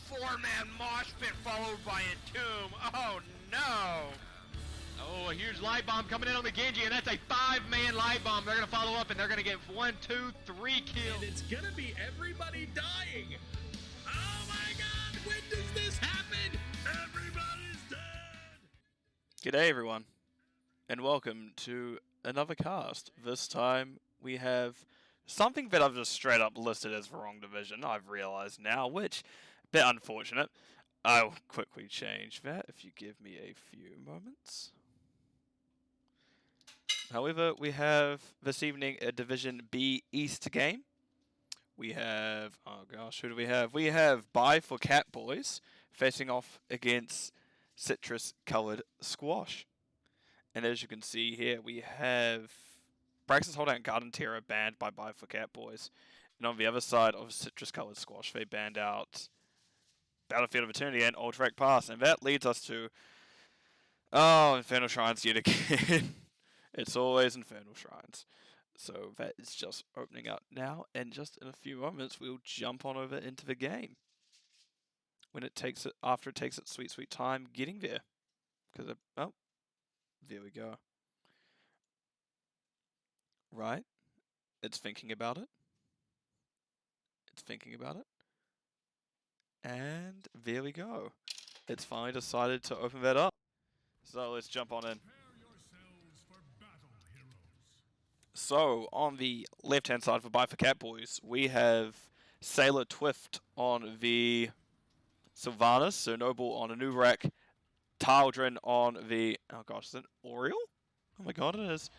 four-man mosh pit followed by a tomb. Oh no! Oh, a huge light bomb coming in on the Genji, and that's a 5-man light bomb. They're gonna follow up, and they're gonna get 1, 2, 3 kills. And it's gonna be everybody dying. Oh my God! When does this happen? Everybody's dead. G'day everyone, and welcome to another cast. This time we have something that I've just straight up listed as the wrong division, I've realised now, which, a bit unfortunate. I'll quickly change that if you give me a few moments. However, we have this evening a Division B East game. We have, oh gosh, who do we have? We have Bye for Catbois facing off against Citrus Coloured Squash. And as you can see here, we have Praxis Holdout Garden Terror banned by Bye for Catbois. And on the other side of Citrus Coloured Squash, they banned out Battlefield of Eternity and Ultrac Pass. And that leads us to, oh, Infernal Shrines yet again. It's always Infernal Shrines. So that is just opening up now, and just in a few moments we'll jump on over into the game. When it takes it, after it takes its sweet, sweet time getting there. Because, oh, there we go. Right. It's thinking about it. It's thinking about it. And there we go. It's finally decided to open that up. So let's jump on in. So, on the left-hand side for Bye for Catbois, we have Sailor Twift on the Sylvanas, so Noble on Anurak, Taldrin on the, oh gosh, is it Oriole? Oh my god, it is.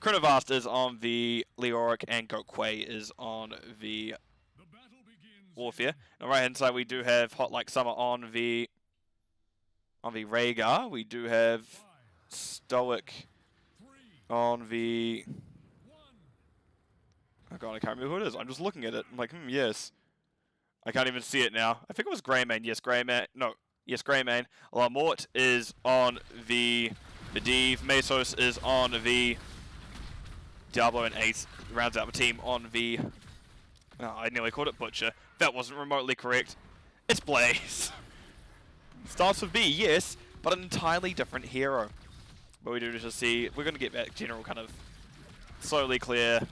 Chronovast is on the Leoric, and Gokwei is on the Warfare. On the right-hand side, we do have Hot Like Summer on the Rhaegar. We do have Stoic on the... Oh god, I can't remember who it is. I'm just looking at it. I'm like, yes. I can't even see it now. I think it was Greymane. Yes, Greymane. No, yes, Greymane. Lamort is on the Medivh. Mesos is on the Diablo, and Ace rounds out the team on the... Oh, I nearly called it Butcher. That wasn't remotely correct. It's Blaze. Starts with B, yes, but an entirely different hero. But we do just see... We're going to get that general kind of slowly clear...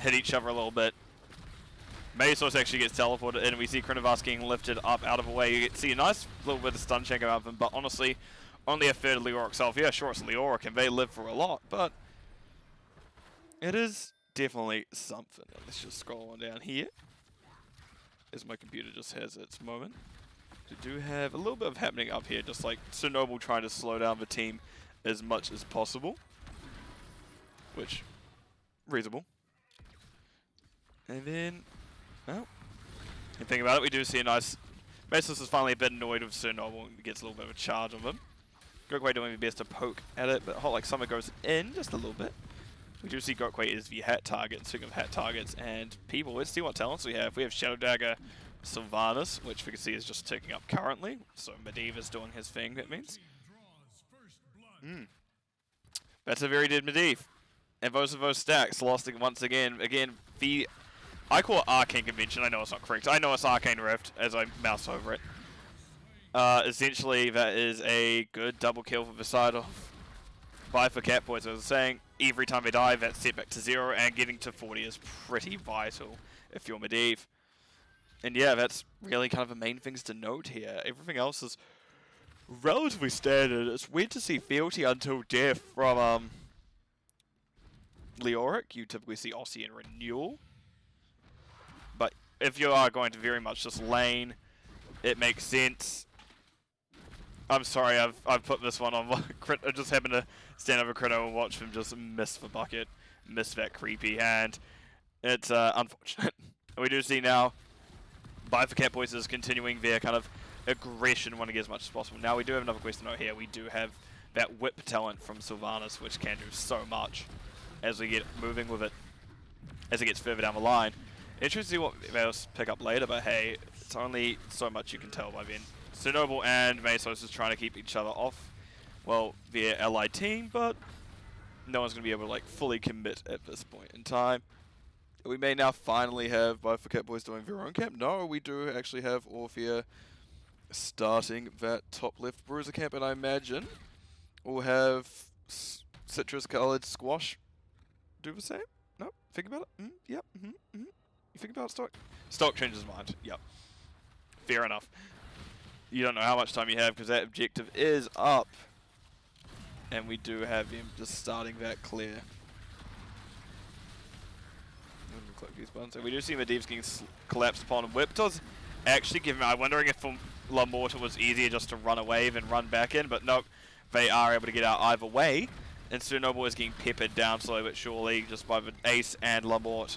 hit each other a little bit. Mesos actually gets teleported in, and we see Chronovast getting lifted up out of the way. You see a nice little bit of stun check out of him, but honestly, only a third of Leoric self. Yeah, sure, it's Leoric, and they live for a lot, but it is definitely something. Let's just scroll on down here, as my computer just has its moment. We do have a little bit of happening up here, just like Sir Noble trying to slow down the team as much as possible, which, reasonable. And then, well, and think about it, we do see a nice... Mesos is finally a bit annoyed with Sir Noble and gets a little bit of a charge on him. Gokwei doing his best to poke at it, but Hot Like Summer goes in just a little bit. We do see Gokwei is the hat target. Speaking of hat targets and people, let's see what talents we have. We have Shadow Dagger, Sylvanas, which we can see is just ticking up currently. So Medivh is doing his thing, that means. That's a very dead Medivh. And both of those stacks lost once again. Again, the... I call it Arcane Convention. I know it's not correct. I know it's Arcane Rift as I mouse over it. Essentially, that is a good double kill for the side of Bye for Catbois. As I was saying, every time they die, that's set back to 0, and getting to 40 is pretty vital if you're Medivh. And yeah, that's really kind of the main things to note here. Everything else is relatively standard. It's weird to see Fealty Until Death from Leoric. You typically see Aussie and Renewal. But if you are going to very much just lane, it makes sense. I'm sorry, I've put this one on. I just happened to stand over Crito and watch him just miss the bucket, miss that creepy, and it's unfortunate. We do see now Bye for Catbois is continuing their kind of aggression, wanting to get as much as possible. Now we do have another quest to note here. We do have that whip talent from Sylvanas, which can do so much as we get moving with it, as it gets further down the line. Interesting to see what they'll pick up later, but hey, it's only so much you can tell by then. Sir Noble and Mesos is trying to keep each other off, well, their allied team, but no one's going to be able to like fully commit at this point in time. We may now finally have both for Catbois doing their own camp. No, we do actually have Orphea starting that top left bruiser camp, and I imagine we'll have citrus colored squash do the same. No, think about it. Yep. You think about it, Stoic? Stoic changes his mind. Yep. Fair enough. You don't know how much time you have because that objective is up, and we do have him just starting that clear. Click these buttons. So we do see Medivh's getting collapsed upon, and Whip does actually give him. I'm wondering if for La Morta was easier just to run away than run back in, but nope, they are able to get out either way. And Chernobyl is getting peppered down slowly but surely just by the Ace and La Morte.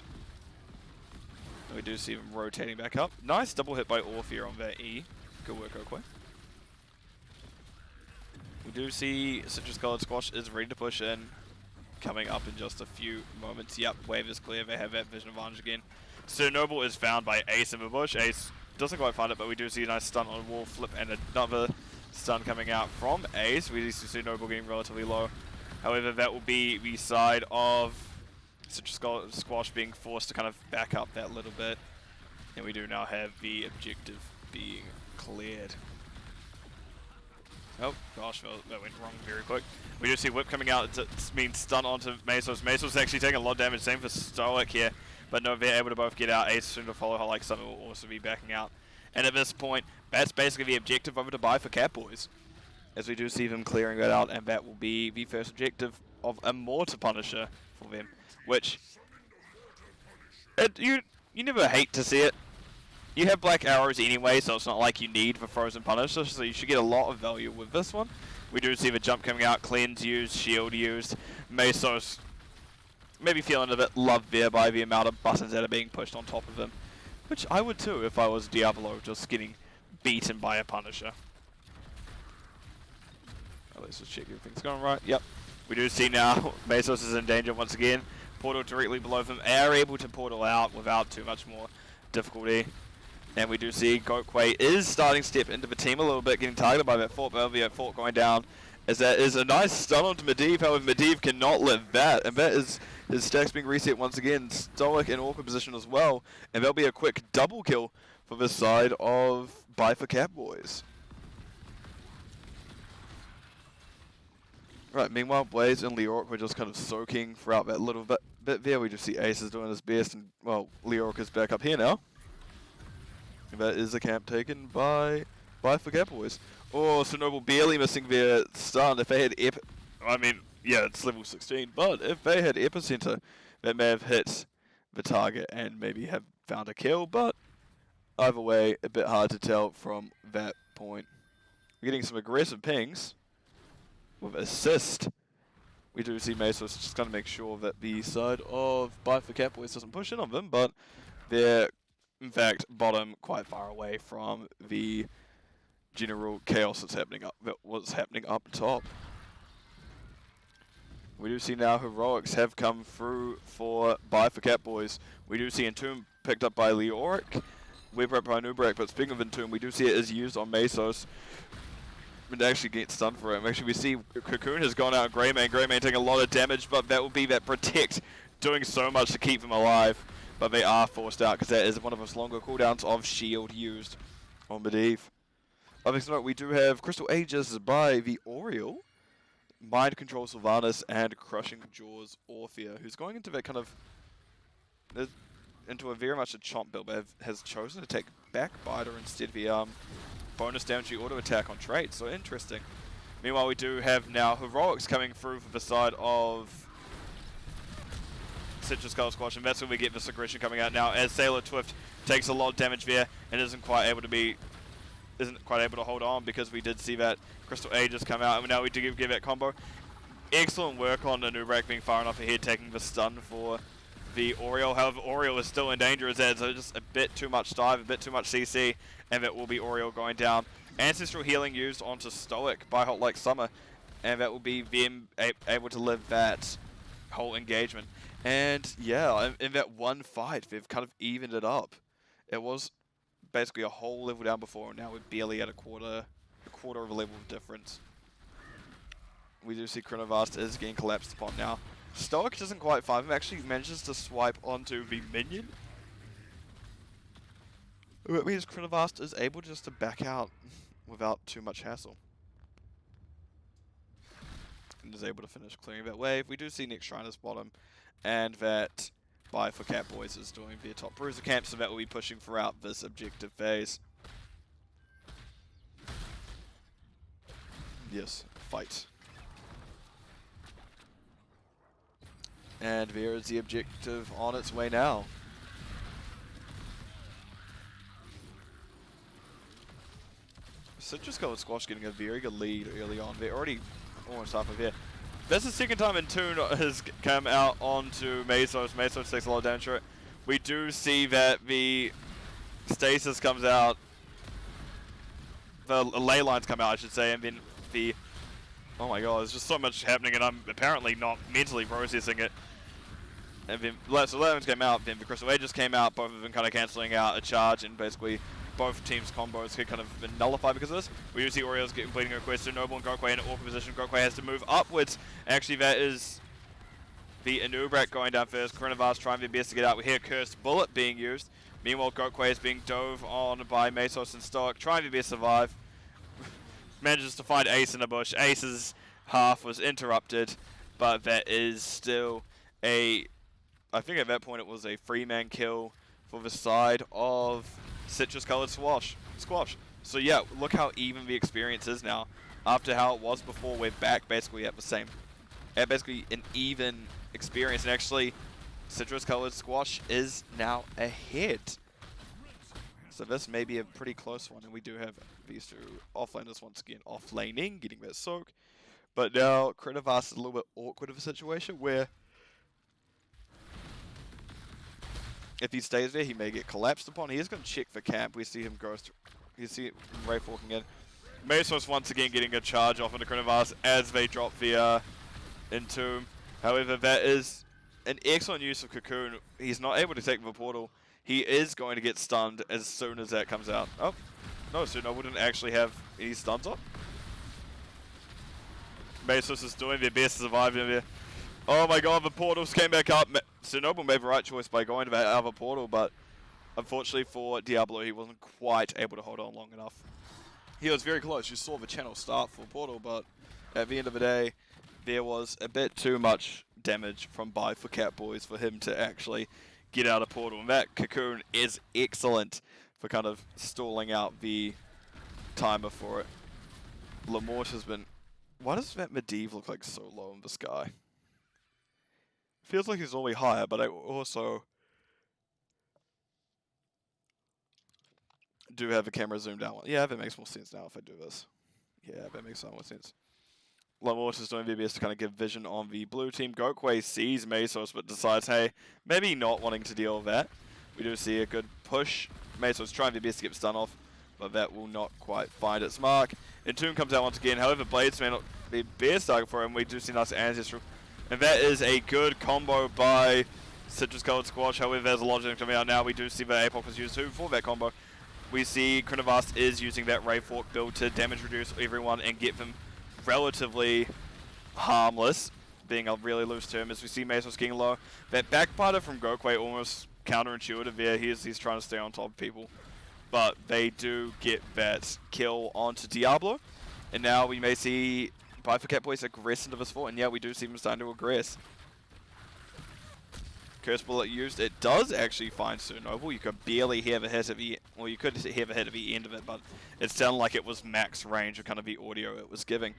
We do see them rotating back up. Nice double hit by Orphea on that E. Good work, Oakway. We do see Citrus Colored Squash is ready to push in. Coming up in just a few moments. Yep, wave is clear. They have that vision advantage again. Chernobyl is found by Ace in the bush. Ace doesn't quite find it, but we do see a nice stun on wall flip and another stun coming out from Ace. We see Chernobyl getting relatively low. However, that will be the side of Citrus Squash being forced to kind of back up that little bit. And we do now have the objective being cleared. Oh gosh, that went wrong very quick. We do see Whip coming out. It's been stun onto Mesos. Mesos actually taking a lot of damage. Same for Stoic here. But no, they're able to both get out. Ace soon to follow her, like Summer will also be backing out. And at this point, that's basically the objective over to buy for Catbois. As we do see them clearing that out, and that will be the first objective of a Mortar Punisher for them. Which, you never hate to see it. You have black arrows anyway, so it's not like you need the Frozen Punisher, so you should get a lot of value with this one. We do see the jump coming out, cleanse used, shield used. Mesos maybe feeling a bit loved there by the amount of buttons that are being pushed on top of him. Which I would too if I was Diablo, just getting beaten by a Punisher. Let's just check everything's going right. Yep. We do see now Mesos is in danger once again. Portal directly below them, are able to portal out without too much more difficulty. And we do see Goatquay is starting to step into the team a little bit, getting targeted by that Fort. Belvia Fort going down. As that is a nice stun onto Medivh, however Medivh cannot live that. And that is his stacks being reset once again. Stoic in awkward position as well. And there'll be a quick double kill for this side of Buy for Catbois. Right, meanwhile Blaze and Leoric were just kind of soaking throughout that little bit there. We just see Ace is doing his best, and well, Leoric is back up here now. That is a camp taken by for Catbois. Oh, Chernobyl barely missing their stun. If they had I mean, yeah, it's level 16, but if they had Epicenter, they may have hit the target and maybe have found a kill, but either way, a bit hard to tell from that point. We're getting some aggressive pings with assist. We do see Mesos just going to make sure that the side of Buy for Catbois doesn't push in on them, but they're in fact bottom quite far away from the general chaos that's happening up top. We do see now heroics have come through for Buy for Catbois. We do see Entomb picked up by Leoric, Web Rep by Nubrak, but speaking of Entomb, we do see it is used on Mesos. And actually get stunned for him. Actually, we see Cocoon has gone out Greymane. Greymane taking a lot of damage, but that will be that Protect doing so much to keep them alive. But they are forced out because that is one of those longer cooldowns of Shield used on Medivh. Obviously, note, we do have Crystal Aegis by the Oriole, Mind Control Sylvanas, and Crushing Jaws Orphea, who's going into that kind of into a very much a chomp build, but has chosen to take Backbiter instead of the bonus damage to auto attack on traits, so interesting. Meanwhile, we do have now heroics coming through for the side of Citrus Color Squash, and that's when we get this aggression coming out now as Sailor Twift takes a lot of damage there and isn't quite able to hold on because we did see that Crystal Aegis come out, and now we do give that combo. Excellent work on the Nubrak being far enough ahead, taking the stun for the Oriole. However, Oriole is still in danger as that, so just a bit too much dive, a bit too much CC, and that will be Oriole going down. Ancestral Healing used onto Stoic by Hot Like Summer, and that will be them able to live that whole engagement. And yeah, in that one fight, they've kind of evened it up. It was basically a whole level down before, and now we're barely at a quarter of a level of difference. We do see Chronovast is getting collapsed upon now. Stoic doesn't quite find him, actually manages to swipe onto the minion. That means Krenavast is able just to back out without too much hassle. And is able to finish clearing that wave. We do see Nick Shriner's bottom, and that buy for Catbois is doing their top bruiser camp, so that will be pushing throughout this objective phase. Yes, fight. And there is the objective on its way now. Citrus Colored Squash getting a very good lead early on. They're already almost halfway there. That's the second time Entombed has come out onto Mesos. Mesos takes a lot of damage to it. We do see that the Stasis comes out. The ley lines come out, I should say, and then the... Oh my god, there's just so much happening, and I'm apparently not mentally processing it. And then, so Lemons came out, then the Crystal Aegis came out, both of them kind of cancelling out a charge, and basically both teams' combos get kind of been nullified because of this. We do see Orioles completing a request to Noble and Gokwei in an awkward position. Gokwei has to move upwards. Actually, that is the Anubrak going down first. Krenavast trying their best to get out. We hear Cursed Bullet being used. Meanwhile, Gokwei is being dove on by Mesos and Stoic, trying their best to survive. Manages to find Ace in the bush. Ace's half was interrupted, but that is still a... I think at that point it was a 3-man kill for the side of Citrus Colored Squash. So yeah, look how even the experience is now. After how it was before, we're back basically at the same. At basically an even experience. And actually, Citrus Colored Squash is now ahead. So this may be a pretty close one. And we do have these two offlaners once again offlaning, getting that soak. But now Krenavast is a little bit awkward of a situation where if he stays there, he may get collapsed upon. He is going to check for camp. We see him go through. You see Ray walking in. Mesos once again getting a charge off into Krenavast as they drop the Entomb. However, that is an excellent use of Cocoon. He's not able to take the portal. He is going to get stunned as soon as that comes out. Oh, no, so Noble didn't actually have any stuns up. Mesos is doing their best to survive in there. Oh my god, the portals came back up. Noble made the right choice by going to that other portal, but unfortunately for Diablo, he wasn't quite able to hold on long enough. He was very close. You saw the channel start for portal, but at the end of the day, there was a bit too much damage from buy for Catbois for him to actually get out of portal. And that Cocoon is excellent for kind of stalling out the timer for it. Lamort has been... Why does that Medivh look like so low in the sky? Feels like he's normally higher, but I also do have the camera zoomed out. Yeah, that makes more sense now if I do this. Yeah, that makes so much sense. Lamort is doing their best to kind of give vision on the blue team. Gokwei sees Mesos, but decides, hey, maybe not wanting to deal with that. We do see a good push. Mesos trying their best to get the stun off, but that will not quite find its mark. Entomb comes out once again. However, Blades may not be the best target for him. We do see nice Ancestral. And that is a good combo by Citrus Colored Squash. However, there's a lot of things coming out now. We do see that Apoc was used too for that combo. We see Krenavast is using that Ray Fork build to damage reduce everyone and get them relatively harmless, being a really loose term, as we see Mesos getting low. That backbiter from Gokwei almost counterintuitive there. He's trying to stay on top of people. But they do get that kill onto Diablo. And now we may see buy for Catbois aggress into this fort, and yeah, we do see him starting to aggress. Curse Bullet used. It does actually find Sir Noble. You could barely hear the hit at the... Well, you could hear the hit at the end of it, but it sounded like it was max range of kind of the audio it was giving.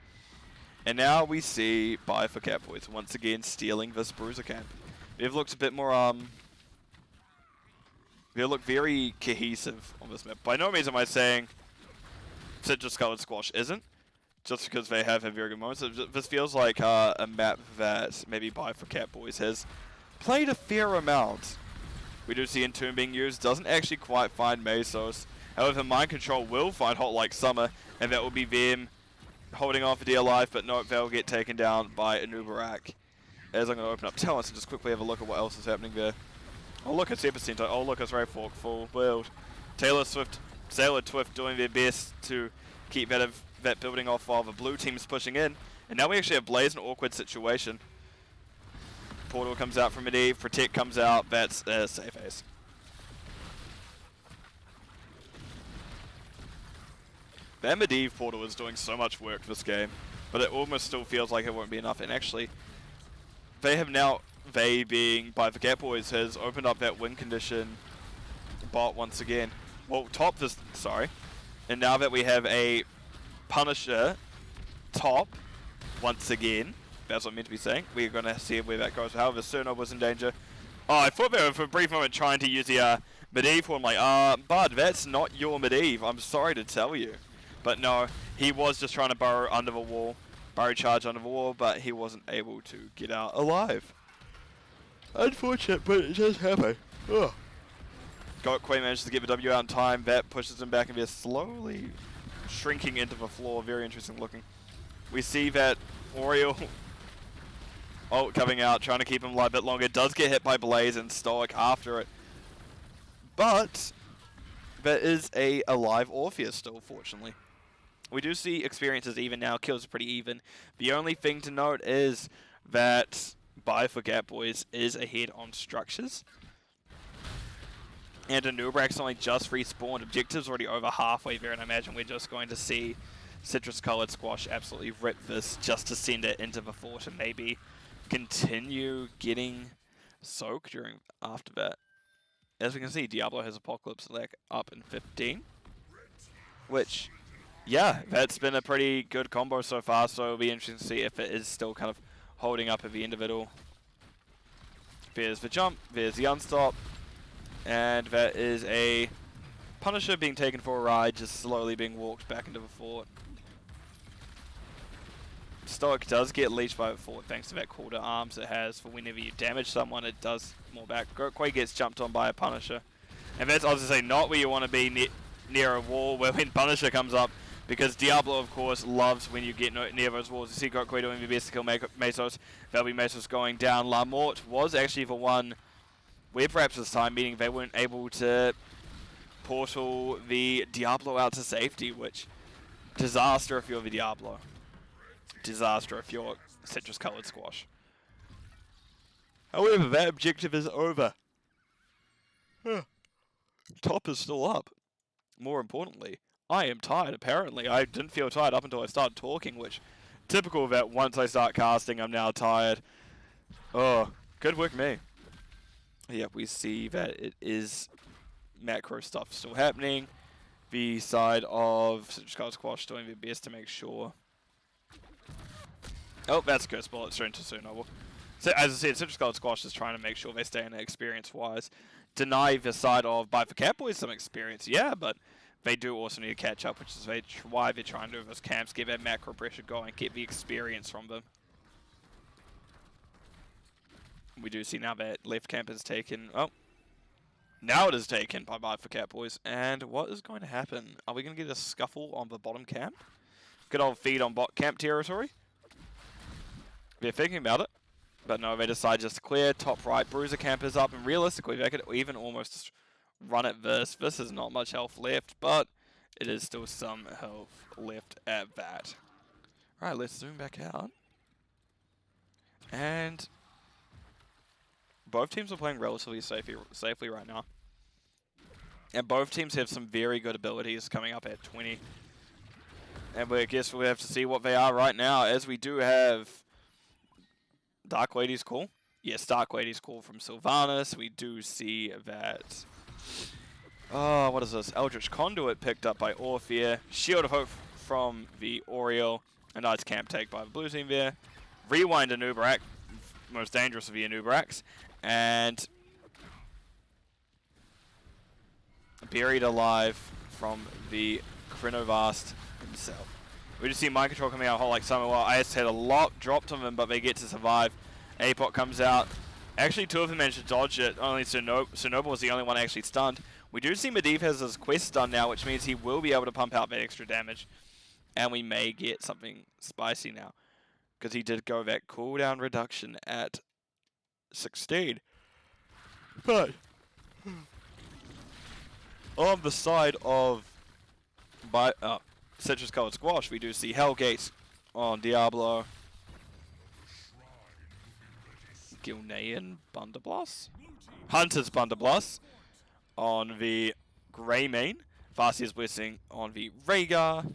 And now we see buy for Catbois once again stealing this bruiser camp. They've looked a bit more, they look very cohesive on this map. By no means am I saying Citrus Colored Squash isn't, just because they have had very good moments. This feels like a map that maybe buy for Catbois has played a fair amount. We do see Entomb being used. Doesn't actually quite find Mesos. However, Mind Control will find Hot Like Summer, and that will be them holding on for dear life, but no, they'll get taken down by Anubarak. As I'm going to open up Talents and just quickly have a look at what else is happening there. Oh look, it's Epicenter. Oh look, it's Ray Fork full build. Taylor Swift, Sailor Twift doing their best to keep that building off while the blue team is pushing in. And now we actually have Blaze in an awkward situation. Portal comes out from Medivh. Protect comes out. That's a safe ace. That Medivh Portal is doing so much work this game, but it almost still feels like it won't be enough. And actually, they have now, they being by the Catbois, has opened up that win condition bot once again. Well, top this, sorry. And now that we have a Punisher top once again, that's what I'm meant to be saying. We're going to see where that goes. However, Cerno was in danger. Oh, I thought they were for a brief moment trying to use the Medivh one. I'm like, bud, that's not your Medivh. I'm sorry to tell you. But no, he was just trying to burrow under the wall. Burrow charge under the wall, but he wasn't able to get out alive. Unfortunate, but it just happened. Ugh. Quay manages to get the W out in time. That pushes him back and they're slowly shrinking into the floor. Very interesting looking. We see that Oriole ult coming out, trying to keep him alive a bit longer. Does get hit by Blaze and Stoic after it. But there is a alive Orpheus still, fortunately. We do see experiences even now. Kills are pretty even. The only thing to note is that Buy for Catbois is ahead on structures. And Anubrak's only just respawned. Objective's already over halfway there, and I imagine we're just going to see citrus-colored Squash absolutely rip this just to send it into the fort and maybe continue getting soak during after that. As we can see, Diablo has Apocalypse like up in 15, which, yeah, that's been a pretty good combo so far. So it'll be interesting to see if it is still kind of holding up at the end of it all. There's the jump, there's the unstop. And that is a Punisher being taken for a ride, just slowly being walked back into the fort. Stoic does get leashed by the fort thanks to that call to arms it has for whenever you damage someone, it does more back. Quay gets jumped on by a Punisher. And that's, I was going to say, not where you want to be near a wall where when Punisher comes up, because Diablo, of course, loves when you get near those walls. You see Quay doing the best to kill Mesos. That'll be Mesos going down. La Mort was actually the one web wraps this time, meaning they weren't able to portal the Diablo out to safety, which, disaster if you're the Diablo. Disaster if you're citrus-colored Squash. However, that objective is over. Top is still up. More importantly, I am tired, apparently. I didn't feel tired up until I started talking, which, typical of that, once I start casting, I'm now tired. Oh, good work me. Yeah, we see that it is macro stuff still happening. The side of citrus-colored Squash doing their best to make sure. Oh, that's a curse bullet straight into Cerno. So, as I said, citrus-colored Squash is trying to make sure they stay in it experience-wise. Deny the side of Buy for Catbois some experience, yeah, but they do also need to catch up, which is why they're trying to do those camps, get that macro pressure going, get the experience from them. We do see now that left camp is taken. Oh, now it is taken by Buy for Catbois. And what is going to happen? Are we going to get a scuffle on the bottom camp? Good old feed on bot camp territory. They're thinking about it. But no, they decide just to clear. Top right, Bruiser camp is up. And realistically, they could even almost run at this. This is not much health left, but it is still some health left at that. Alright, let's zoom back out. And both teams are playing relatively safely right now. And both teams have some very good abilities coming up at 20. And I guess we'll have to see what they are right now, as we do have Dark Lady's Call. Yes, Dark Lady's Call from Sylvanas. We do see that... Oh, what is this? Eldritch Conduit picked up by Orpheus. Shield of Hope from the Oriole. A nice camp take by the blue team there. Rewind Anubrak. Most dangerous of the Anubraks. And buried alive from the Krinovast himself. We just see Mind Control coming out hot like summer. Well, IS had a lot dropped on them, but they get to survive. Apok comes out. Actually, two of them managed to dodge it. Only Cernoble was the only one actually stunned. We do see Medivh has his quest stun now, which means he will be able to pump out that extra damage. And we may get something spicy now, because he did go that cooldown reduction at 16. But on the side of citrus-colored Squash, we do see Hellgate on Diablo. Gilnean Blunderbuss. Hunter's Blunderbuss on the Grey main. Farsia's Blessing on the Rhaegar.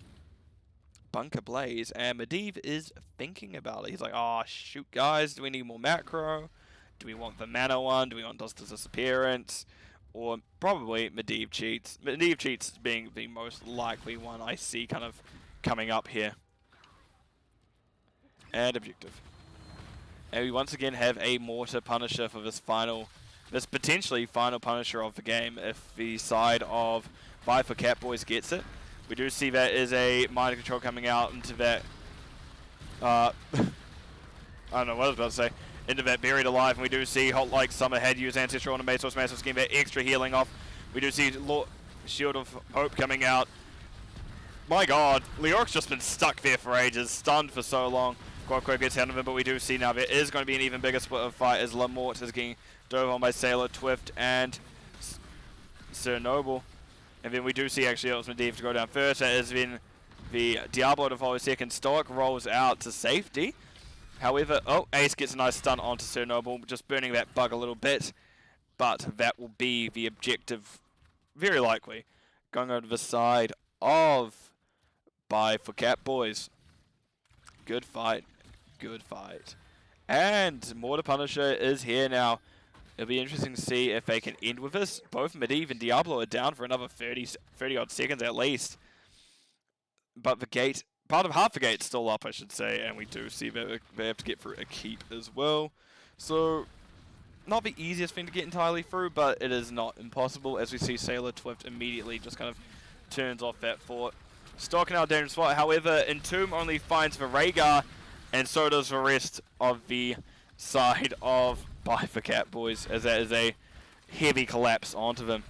Bunker Blaze, and Medivh is thinking about it. He's like, oh shoot guys, do we need more macro? Do we want the mana one? Do we want Dust to Disappearance? Or probably Medivh Cheats. Medivh Cheats being the most likely one I see kind of coming up here. And Objective. And we once again have a Mortar Punisher for this potentially final Punisher of the game if the side of Vi for Catbois gets it. We do see that is a Mind Control coming out into that, I don't know what I was about to say, into that Buried Alive, and we do see Hot Like Summer had used Ancestral on a Masos Massive Scheme, that extra healing off. We do see Shield of Hope coming out. My god, Leoric's just been stuck there for ages, stunned for so long. Quoque gets out of him, but we do see now there is going to be an even bigger split of fight as Lamort is getting dove on by Sailor, Twift, and Sir Noble. And then we do see actually Ultimate Medivh to go down first. That has been the Diablo to follow second. Stoic rolls out to safety. However, oh, Ace gets a nice stun onto Sir Noble, just burning that bug a little bit. But that will be the objective, very likely. Going over to the side of Vi for Catbois. Good fight. Good fight. And Mortar Punisher is here now. It'll be interesting to see if they can end with this. Both Medivh and Diablo are down for another 30 odd seconds at least. But the gate, part of half the gate's still up, I should say, and we do see that they have to get through a keep as well. So, not the easiest thing to get entirely through, but it is not impossible, as we see Sailor Twift immediately just kind of turns off that fort. Stock now dangerous spot, however, Entomb only finds the Rhaegar, and so does the rest of the side of Vi for Catbois, as that is a heavy collapse onto them.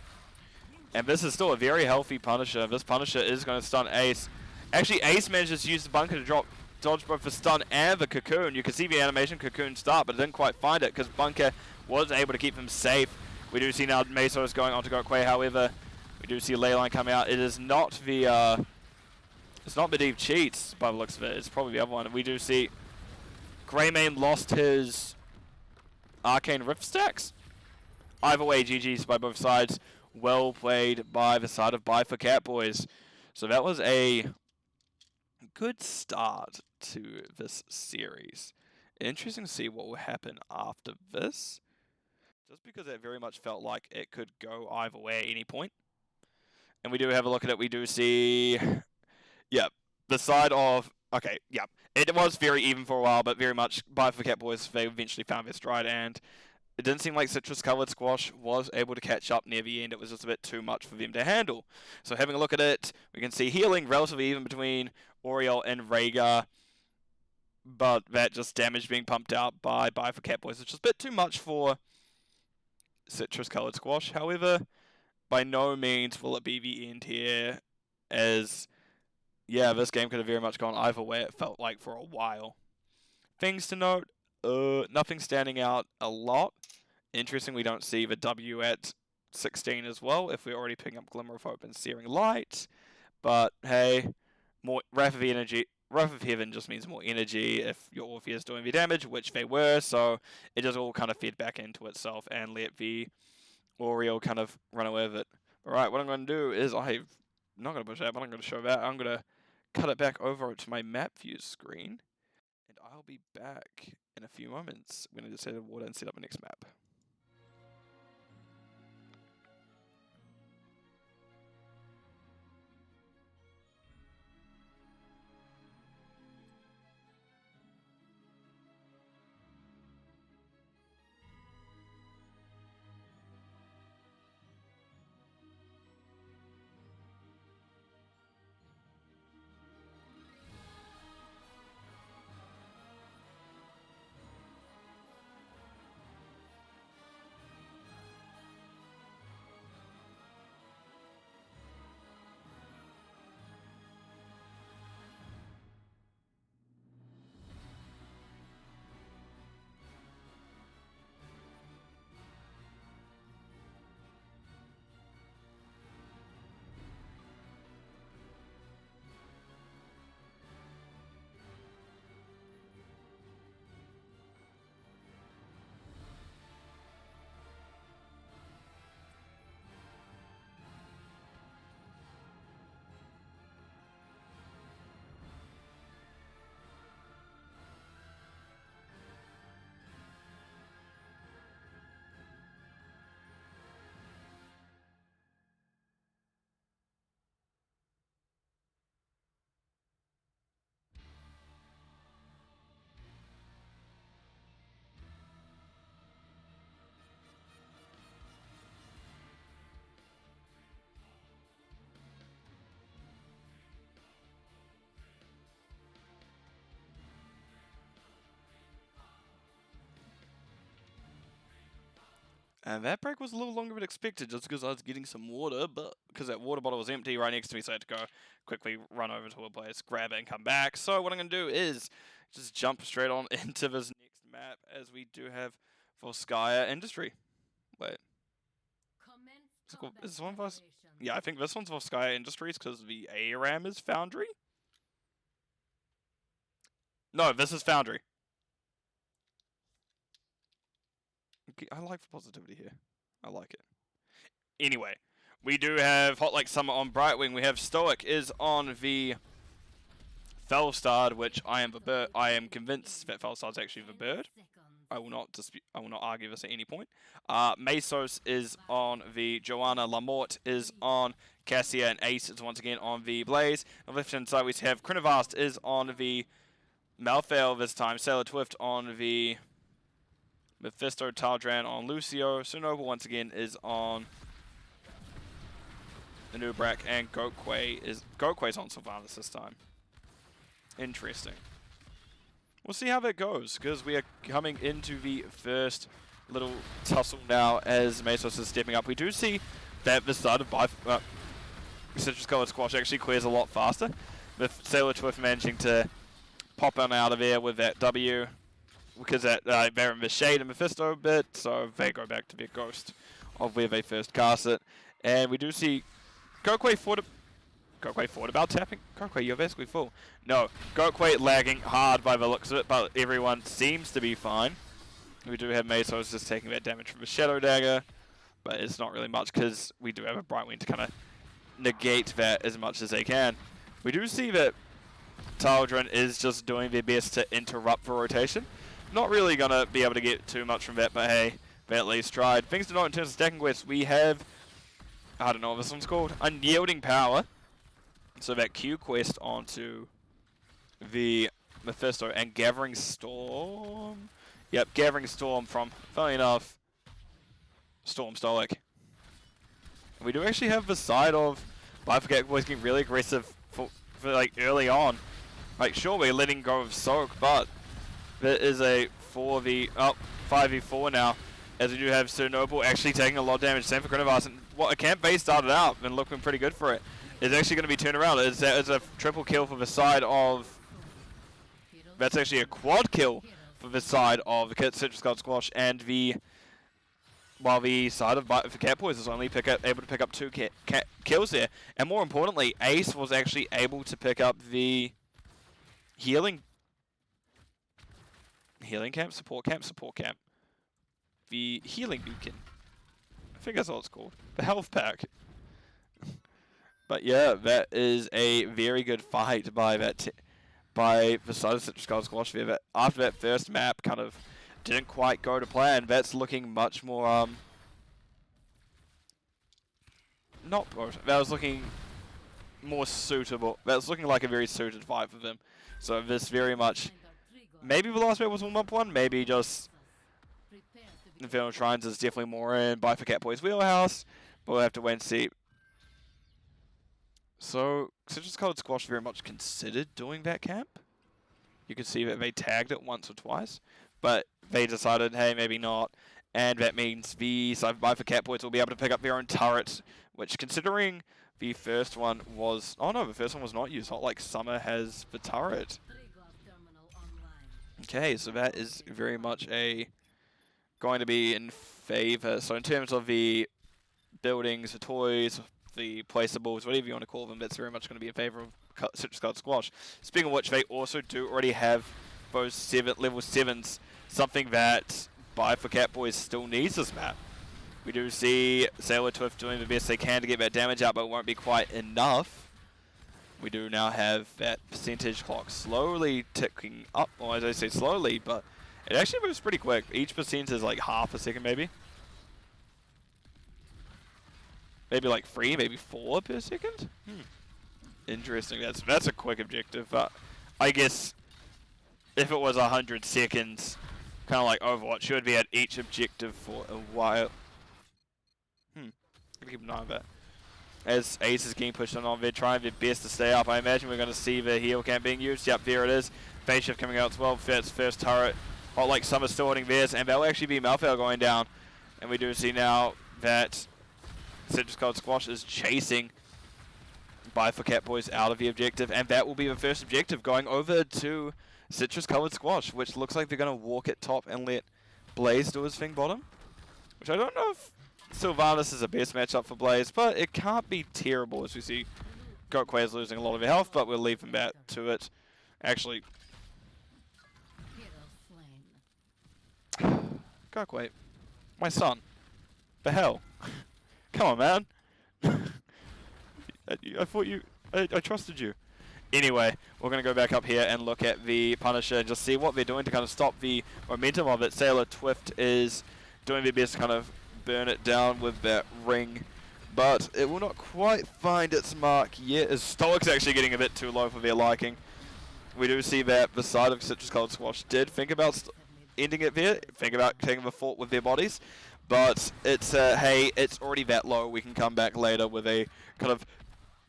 And this is still a very healthy Punisher. This Punisher is going to stun Ace. Actually, Ace manages to use the Bunker to dodge both the stun and the Cocoon. You can see the animation Cocoon start, but it didn't quite find it because Bunker wasn't able to keep him safe. We do see now Mesos going on to Gokway, however, we do see Leyline come out. It is not the, it's not Medivh Cheats by the looks of it. It's probably the other one. We do see Greymane lost his Arcane Rift stacks. Either way, GG's by both sides. Well played by the side of Vi for Catbois. So that was a good start to this series. Interesting to see what will happen after this. Just because it very much felt like it could go either way at any point. And we do have a look at it. We do see, yep, the side of, okay, yep. It was very even for a while, but very much Vi for Catbois, they eventually found their stride, and it didn't seem like Citrus Colored Squash was able to catch up near the end. It was just a bit too much for them to handle. So having a look at it, we can see healing relatively even between Oriel and Rhaegar, but that just damage being pumped out by Vi for Catbois, which is a bit too much for Citrus Colored Squash. However, by no means will it be the end here, as yeah, this game could have very much gone either way, it felt like, for a while. Things to note, nothing standing out a lot. Interesting, we don't see the W at 16 as well, if we're already picking up Glimmer of Hope and Searing Light. But hey, more Wrath of Heaven just means more energy if your Orpheus is doing the damage, which they were, so it just all kind of fed back into itself and let the Oriel kind of run away with it. Alright, what I'm going to do is, I'm not going to push that, but I'm going to show that. I'm going to cut it back over to my map view screen, and I'll be back in a few moments. I'm going to just head to water and set up the next map. And that break was a little longer than expected just because I was getting some water, but because that water bottle was empty right next to me, so I had to go quickly run over to a place, grab it, and come back. So what I'm going to do is just jump straight on into this next map as we do have Volskaya Industry. Wait. Is this one of us? Yeah, I think this one's Volskaya Industries because the ARAM is Foundry. No, this is Foundry. Okay, I like the positivity here. I like it. Anyway, we do have Hot Like Summer on Brightwing. We have Stoic is on the Felstarred, which I am convinced that Felstarred's actually the bird. I will not dispute. I will not argue this at any point. Mesos is on the Joanna. Lamort is on Cassia, and Ace is once again on the Blaze. On the left hand side we have Crinivast is on the Malthael this time. Sailor Twift on the Mephisto. Taldran on Lucio. Sonoble once again is on the Nubrak, and Goatquay's on Sylvanas this time. Interesting. We'll see how that goes, because we are coming into the first little tussle now as Mesos is stepping up. We do see that the start of Citrus Colored Squash actually clears a lot faster, with Sailor Twift managing to pop on out of there with that W, because that they're in the shade and Mephisto a bit, so they go back to their ghost of where they first cast it. And we do see Goatquay thought about tapping. Goatquay, you're basically full. No, Goatquay lagging hard by the looks of it, but everyone seems to be fine. We do have Mesos just taking that damage from a Shadow Dagger, but it's not really much because we do have a Brightwing to kind of negate that as much as they can. We do see that Taldran is just doing their best to interrupt the rotation. Not really going to be able to get too much from that, but hey, they at least tried. Things to note in terms of stacking quests, we have, I don't know what this one's called, Unyielding Power. So that Q quest onto the Mephisto, and Gathering Storm. Yep, Gathering Storm from, funny enough, Storm Stoic. We do actually have the side of Catbois getting really aggressive for like early on. Like sure we're letting go of Soak, but there is a 5v4 now, as we do have Sonoble actually taking a lot of damage. Same for Crinivast, and what a camp base started out and looking pretty good for it. It's actually going to be turned around. It's a triple kill for the side of... That's actually a quad kill for the side of the Citrus Colored Squash, and while the side of Catbois is only able to pick up 2 kills there. And more importantly, Ace was actually able to pick up the healing support camp. The healing beacon. I think that's what it's called. The health pack. But yeah, that is a very good fight by the side of Citrus Colored Squash there. But after that first map kind of didn't quite go to plan, that's looking much more that was looking more suitable. That was looking like a very suited fight for them. So this very much, maybe the last map was 1-1, maybe just Infernal Shrines is definitely more in by Catbois' wheelhouse, but we'll have to wait and see. So, Citrus Colored Squash very much considered doing that camp. You can see that they tagged it once or twice, but they decided, hey, maybe not. And that means the side by Catbois will be able to pick up their own turret, which considering the first one was... Oh no, the first one was not used. Hot Like Summer has the turret. Okay, so that is very much going to be in favor. So in terms of the buildings, the toys, the placeables, whatever you want to call them, that's very much going to be in favor of Citrus Colored Squash. Speaking of which, they also do already have those level 7s, something that Catbois still needs this map. We do see Sailor Twift doing the best they can to get that damage out, but it won't be quite enough. We do now have that percentage clock slowly ticking up, or as I say slowly, but it actually moves pretty quick. Each percent is like half a second maybe. Maybe like 3, maybe 4 per second? Interesting. That's a quick objective, but I guess if it was 100 seconds, kind of like Overwatch, you would be at each objective for a while. Gotta keep an eye on that. As Ace is getting pushed on, they're trying their best to stay up. I imagine we're going to see the heal camp being used. Yep, there it is. Phase shift coming out as well. First turret. Hot Like Summer still holding theirs, and that'll actually be Malthael going down. And we do see now that Citrus Colored Squash is chasing for Catbois out of the objective, and that will be the first objective going over to Citrus Colored Squash, which looks like they're going to walk it top and let Blaze do his thing bottom. Which I don't know if Sylvanas is the best matchup for Blaze, but it can't be terrible as we see Catbois is losing a lot of health, but we'll leave him back to it. Actually, Catbois, my son, the hell? Come on, man. I thought I trusted you. Anyway, we're going to go back up here and look at the Punisher and just see what they're doing to kind of stop the momentum of it. Sailor Twift is doing their best to kind of burn it down with that ring, but it will not quite find its mark yet, as Stoic's actually getting a bit too low for their liking. We do see that the side of Citrus Colored Squash did think about ending it there, think about taking the fort with their bodies, but it's, hey, it's already that low, we can come back later with a kind of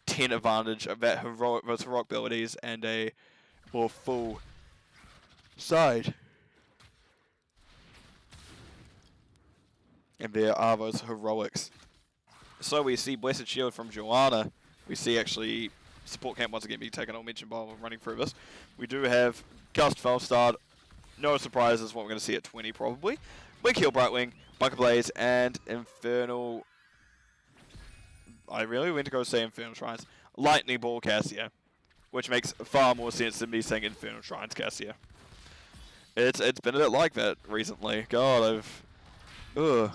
10 advantage of that those heroic abilities and a more full side. And there are those heroics. So we see Blessed Shield from Joanna. We see actually support camp once again being taken. I'll mention while we're running through this. We do have Gust Felstad. No surprises what we're going to see at 20 probably. Blink Heal Brightwing, Bunker Blaze, and Infernal. I really went to go say Infernal Shrines. Lightning Ball Cassia, which makes far more sense than me saying Infernal Shrines Cassia. It's been a bit like that recently. God, ugh.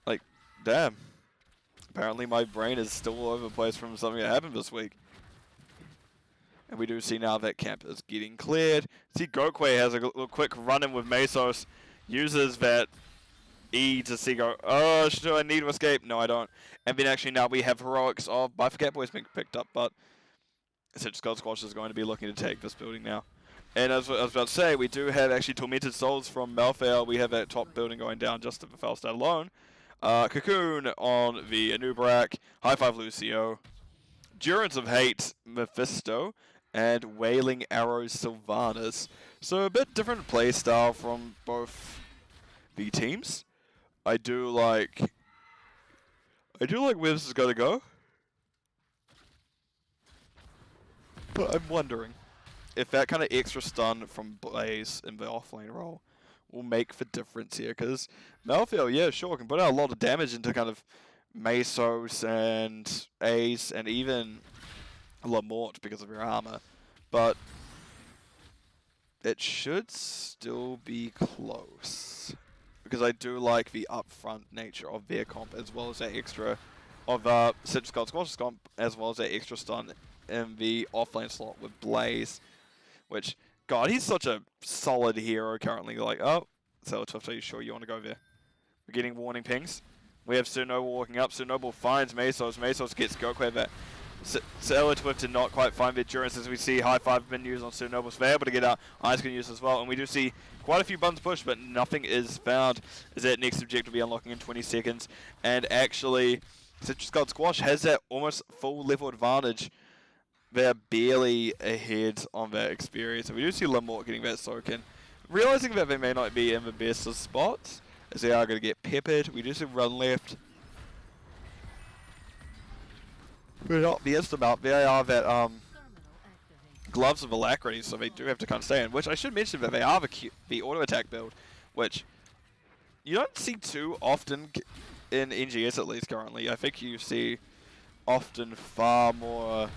Like, damn. Apparently my brain is still all over the place from something that happened this week. And we do see now that camp is getting cleared. See Gokwe has a little quick run-in with Mesos. Uses that E to see go, oh, do I need to escape? No, I don't. And then actually now we have heroics of Catbois being picked up, but Citrus Colored Squash is going to be looking to take this building now. And as I was about to say, we do have actually Tormented Souls from Malfail. We have that top building going down just to the Falstad alone. Cocoon on the Anubarak, High Five Lucio, Durance of Hate Mephisto, and Wailing Arrows Sylvanas. So a bit different play style from both the teams. I do like where this is going to go. But I'm wondering if that kind of extra stun from Blaze in the offlane role will make the difference here. Because Malfail, yeah, sure, can put out a lot of damage into kind of Mesos and Ace and even Lamort because of your armor. But it should still be close. Because I do like the upfront nature of their comp as well as that extra of Citrus Colored Squash's comp as well as that extra stun in the offlane slot with Blaze. Which, God, he's such a solid hero currently. Like, oh, Sailor Twift, are you sure you want to go there? We're getting warning pings. We have Sir Noble walking up. Sir Noble finds Mesos. Mesos gets Goku that. Sailor Twift did not quite find the endurance as we see High Five been used on Sir Noble. So they're able to get out. Ice can use as well. And we do see quite a few buttons pushed, but nothing is found. As that next objective will be unlocking in 20 seconds. And actually, Citrus Colored Squash has that almost full level advantage. They're barely ahead on that experience. And we do see Lamort getting that soak in. Realizing that they may not be in the best of spots, as they are going to get peppered. We do see run left. But not the instant mount. They are that gloves of alacrity, so they do have to kind of stay in. Which I should mention that they are the auto attack build, which you don't see too often in NGS at least currently. I think you see often far more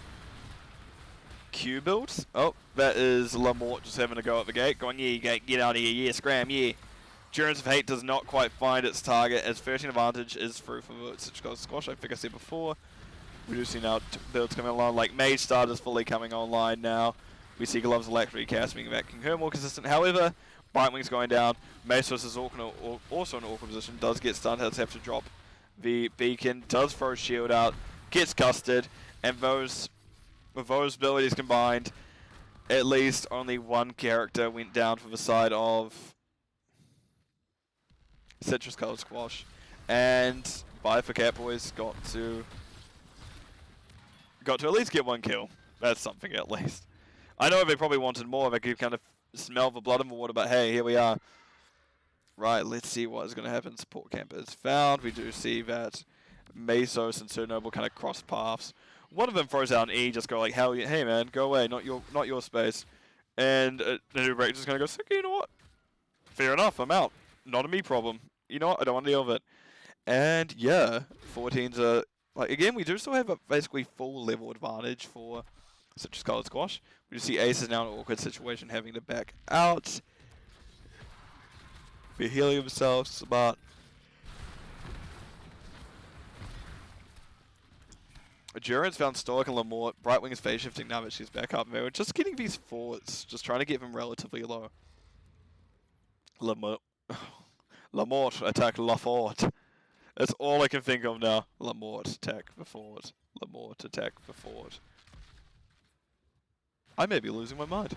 Q builds. Oh, that is Lamort just having to go at the gate, going, yeah, get out of here, yeah, scram, yeah. Durance of Hate does not quite find its target, as 13 advantage is through for Citrus Colored Squash. I think I said before. We do see now builds coming along, like Mage Start is fully coming online now. We see Gloves of Electric casting making her more consistent. However, Bitewing's going down. Mesos is also in an awkward position, does get stunned, does have to drop the beacon, does throw shield out, gets gusted, and with those abilities combined, at least only one character went down for the side of Citrus Colored Squash. And Bye for Catbois got to at least get one kill. That's something at least. I know they probably wanted more. They could kind of smell the blood in the water, but hey, here we are. Right, let's see what is going to happen. Support camp is found. We do see that Mesos and Sir Noble kind of cross paths. One of them throws out an E, just go like, hell yeah, hey man, go away, not your space. And Nubreak just going to go, okay, you know what? Fair enough, I'm out. Not a me problem. You know what? I don't want to deal with it. And yeah, 14's a... Like, again, we do still have a basically full level advantage for Citrus Colored Squash. We just see Ace is now in an awkward situation, having to back out. Be healing himself, smart. Duran's found Stoic and Lamort. Brightwing is phase shifting now that she's back up. And we're just getting these forwards, just trying to get them relatively low. Lamort attack Lafort. That's all I can think of now. Lamort attack the forward. Lamort attack the forward. I may be losing my mind.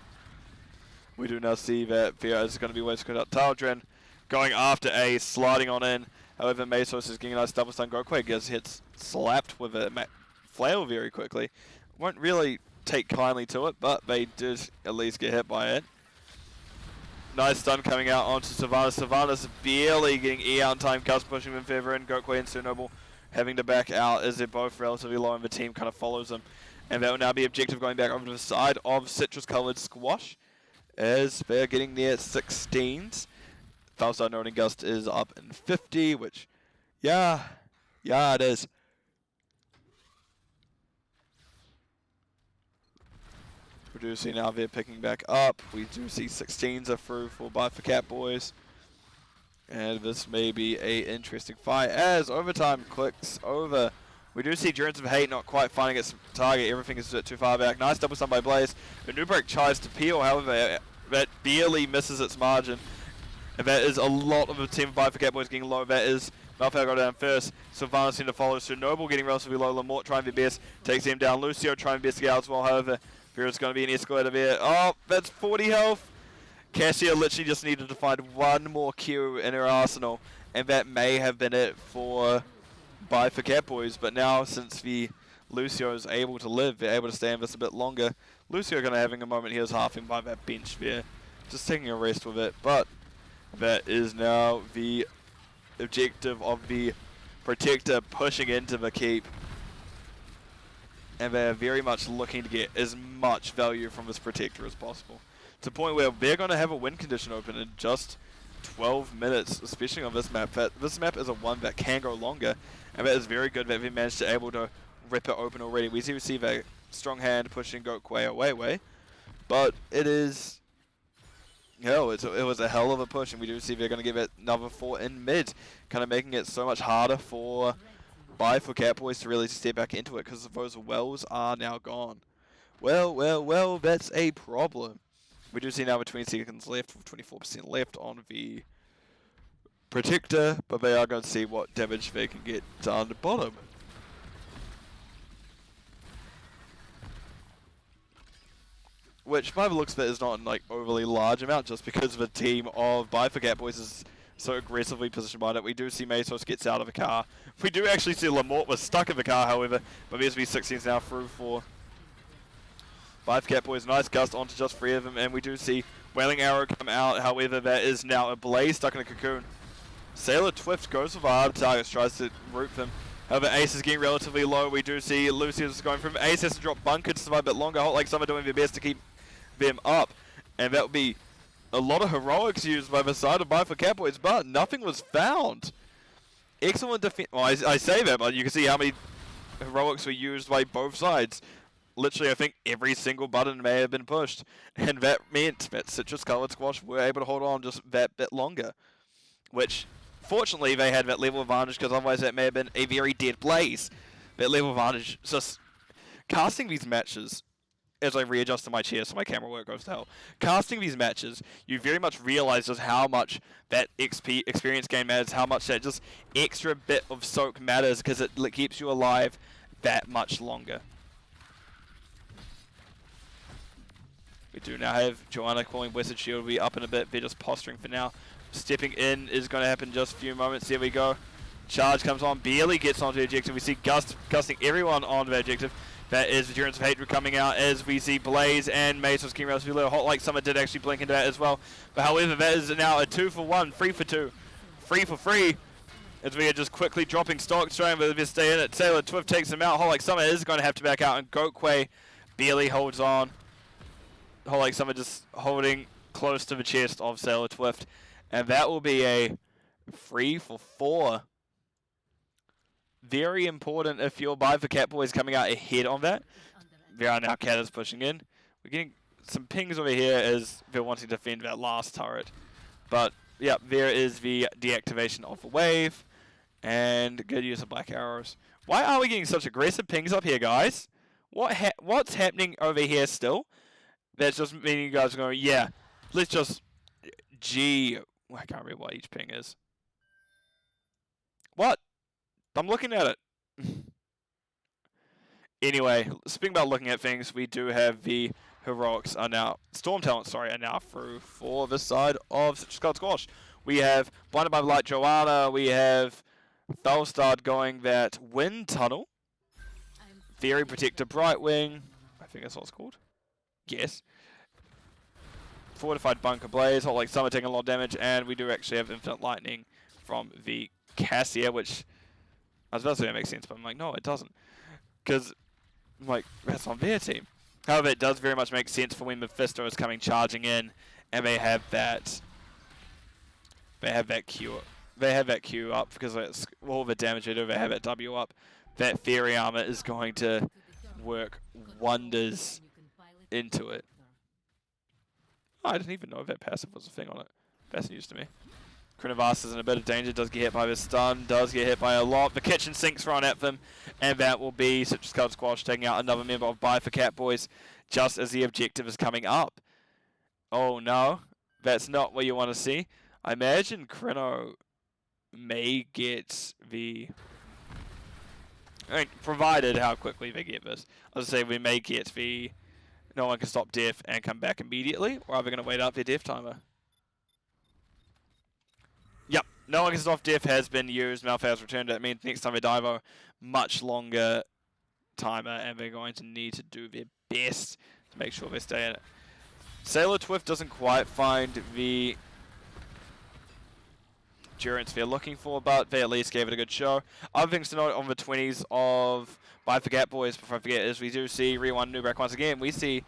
We do now see that Via is going to be wasting out. Taldrin going after Ace, sliding on in. However, Mesos is getting a nice double stun. Gokwe gets hits slapped with a flail very quickly. Won't really take kindly to it, but they did at least get hit by it. Nice stun coming out onto Sylvanas. Sylvanas barely getting E out in time. Gus pushing them further in. Gokwe and Sir Noble having to back out as they're both relatively low and the team kind of follows them. And that will now be objective going back over to the side of Citrus Colored Squash as they're getting near 16s. Falstar noting Gust is up in 50, which, yeah, it is. We do see now they're picking back up. We do see 16s are through for Catbois. And this may be a interesting fight as overtime clicks over. We do see Durance of Hate not quite finding its target. Everything is too far back. Nice double stun by Blaze. But Nubreak tries to peel, however, that barely misses its margin. And that is a lot of the team of Catbois getting low. That is Malphite go down first. Sylvanas seem to follow. Sir Noble getting relatively low. Lamort trying their best. Takes him down. Lucio trying their best to get out as well. However, there's going to be an escalator there. Oh, that's 40 health. Cassia literally just needed to find one more Q in her arsenal. And that may have been it for Catbois. But now, since the Lucio is able to live, they're able to stay in this a bit longer. Lucio kind of having a moment here is halving by that bench there. Just taking a rest with it. But that is now the objective of the Protector pushing into the keep. And they're very much looking to get as much value from this Protector as possible. To the point where they're going to have a win condition open in just 12 minutes, especially on this map. This map is a one that can go longer, and that is very good that they managed to able to rip it open already. We see a strong hand pushing Gokwe away, but it is... Hell, it was a hell of a push, and we do see they're going to give it another 4 in mid, kind of making it so much harder for Catbois to really step back into it, because those wells are now gone. Well, that's a problem. We do see now with 20 seconds left, with 24% left on the Protector, but they are going to see what damage they can get down the bottom. Which, by the looks of it, is not an overly large amount, just because the team of Catbois is so aggressively positioned by it. We do see Mesos gets out of the car. We do actually see Lamort was stuck in the car, however, but there's B16s now through for Catbois. Nice gust onto just 3 of them, and we do see Wailing Arrow come out. However, that is now a Blaze stuck in a cocoon. Sailor Twift goes for the hard targets, tries to root them. However, Ace is getting relatively low. We do see Lucius going from Ace has to drop Bunker to survive a bit longer. Hot Lake Summer doing their best to keep them up, and that would be a lot of heroics used by the side of Catbois, but nothing was found. Excellent defense. Well, I say that, but you can see how many heroics were used by both sides. Literally, I think every single button may have been pushed, and that meant that Citrus Colored Squash were able to hold on just that bit longer, which fortunately they had that level advantage, because otherwise that may have been a very dead Blaze. That level advantage, just casting these matches, as I readjust to my chair so my camera work goes to hell, casting these matches, you very much realize just how much that experience gain matters, how much that just extra bit of soak matters, because it keeps you alive that much longer. We do now have Joanna calling Blessed Shield. We'll be up in a bit. They're just posturing for now. Stepping in is going to happen in just a few moments. There we go. Charge comes on. Barely gets onto the objective. We see gusting everyone onto the objective. That is Endurance of Hatred coming out as we see Blaze and Mesos getting relatively low. Hot Like Summer did actually blink into that as well. But however, that is now a 2-for-1, 3-for-2, 3-for-3. As we are just quickly dropping stock, trying to stay in it. Sailor Twift takes him out. Hot Like Summer is going to have to back out, and Goatquay barely holds on. Hot Like Summer just holding close to the chest of Sailor Twift. And that will be a 3-for-4. Very important if your buy for Catbois coming out ahead on that. There are now Cat is pushing in. We're getting some pings over here as they're wanting to defend that last turret. But, yeah, there is the deactivation of the wave. And good use of black arrows. Why are we getting such aggressive pings up here, guys? What's happening over here still? That's just meaning you guys are going, yeah, let's just... I can't remember what each ping is. What? I'm looking at it. Anyway, speaking about looking at things, we do have the heroics are now, Storm Talents, sorry, are now through for the side of Skull Squash. We have Blinded by the Light Joanna, we have Fellstad going that Wind Tunnel, Theory Protector Brightwing, I think that's what it's called. Yes. Fortified Bunker Blaze, Hot Like Summer taking a lot of damage, and we do actually have Infinite Lightning from the Cassia, which I was about to say that makes sense, but I'm like, no, it doesn't. Because, like, that's on their team. However, it does very much make sense for when Mephisto is coming charging in, and they have that Q. They have that Q up because it's all the damage they do. They have that W up. That Theory Armor is going to work wonders into it. Oh, I didn't even know that passive was a thing on it. That's news to me. Krinivas is in a bit of danger, does get hit by the stun, does get hit by a lot. The kitchen sinks thrown at them, and that will be Citrus Colored Squash taking out another member of Buy for Catbois just as the objective is coming up. Oh no, that's not what you want to see. I imagine Krino may get the... I mean, provided how quickly they get this. I was going to say we may get the no one can stop death and come back immediately, or are they going to wait up their death timer? Yep, no one can stop death has been used. Malphite has returned. That means next time they dive a much longer timer, and they're going to need to do their best to make sure they stay in it. Sailor Twift doesn't quite find the endurance they're looking for, but they at least gave it a good show. Other things to note on the 20s of Buy for Catbois, before I forget, is we do see Rewind Nubrak once again. We see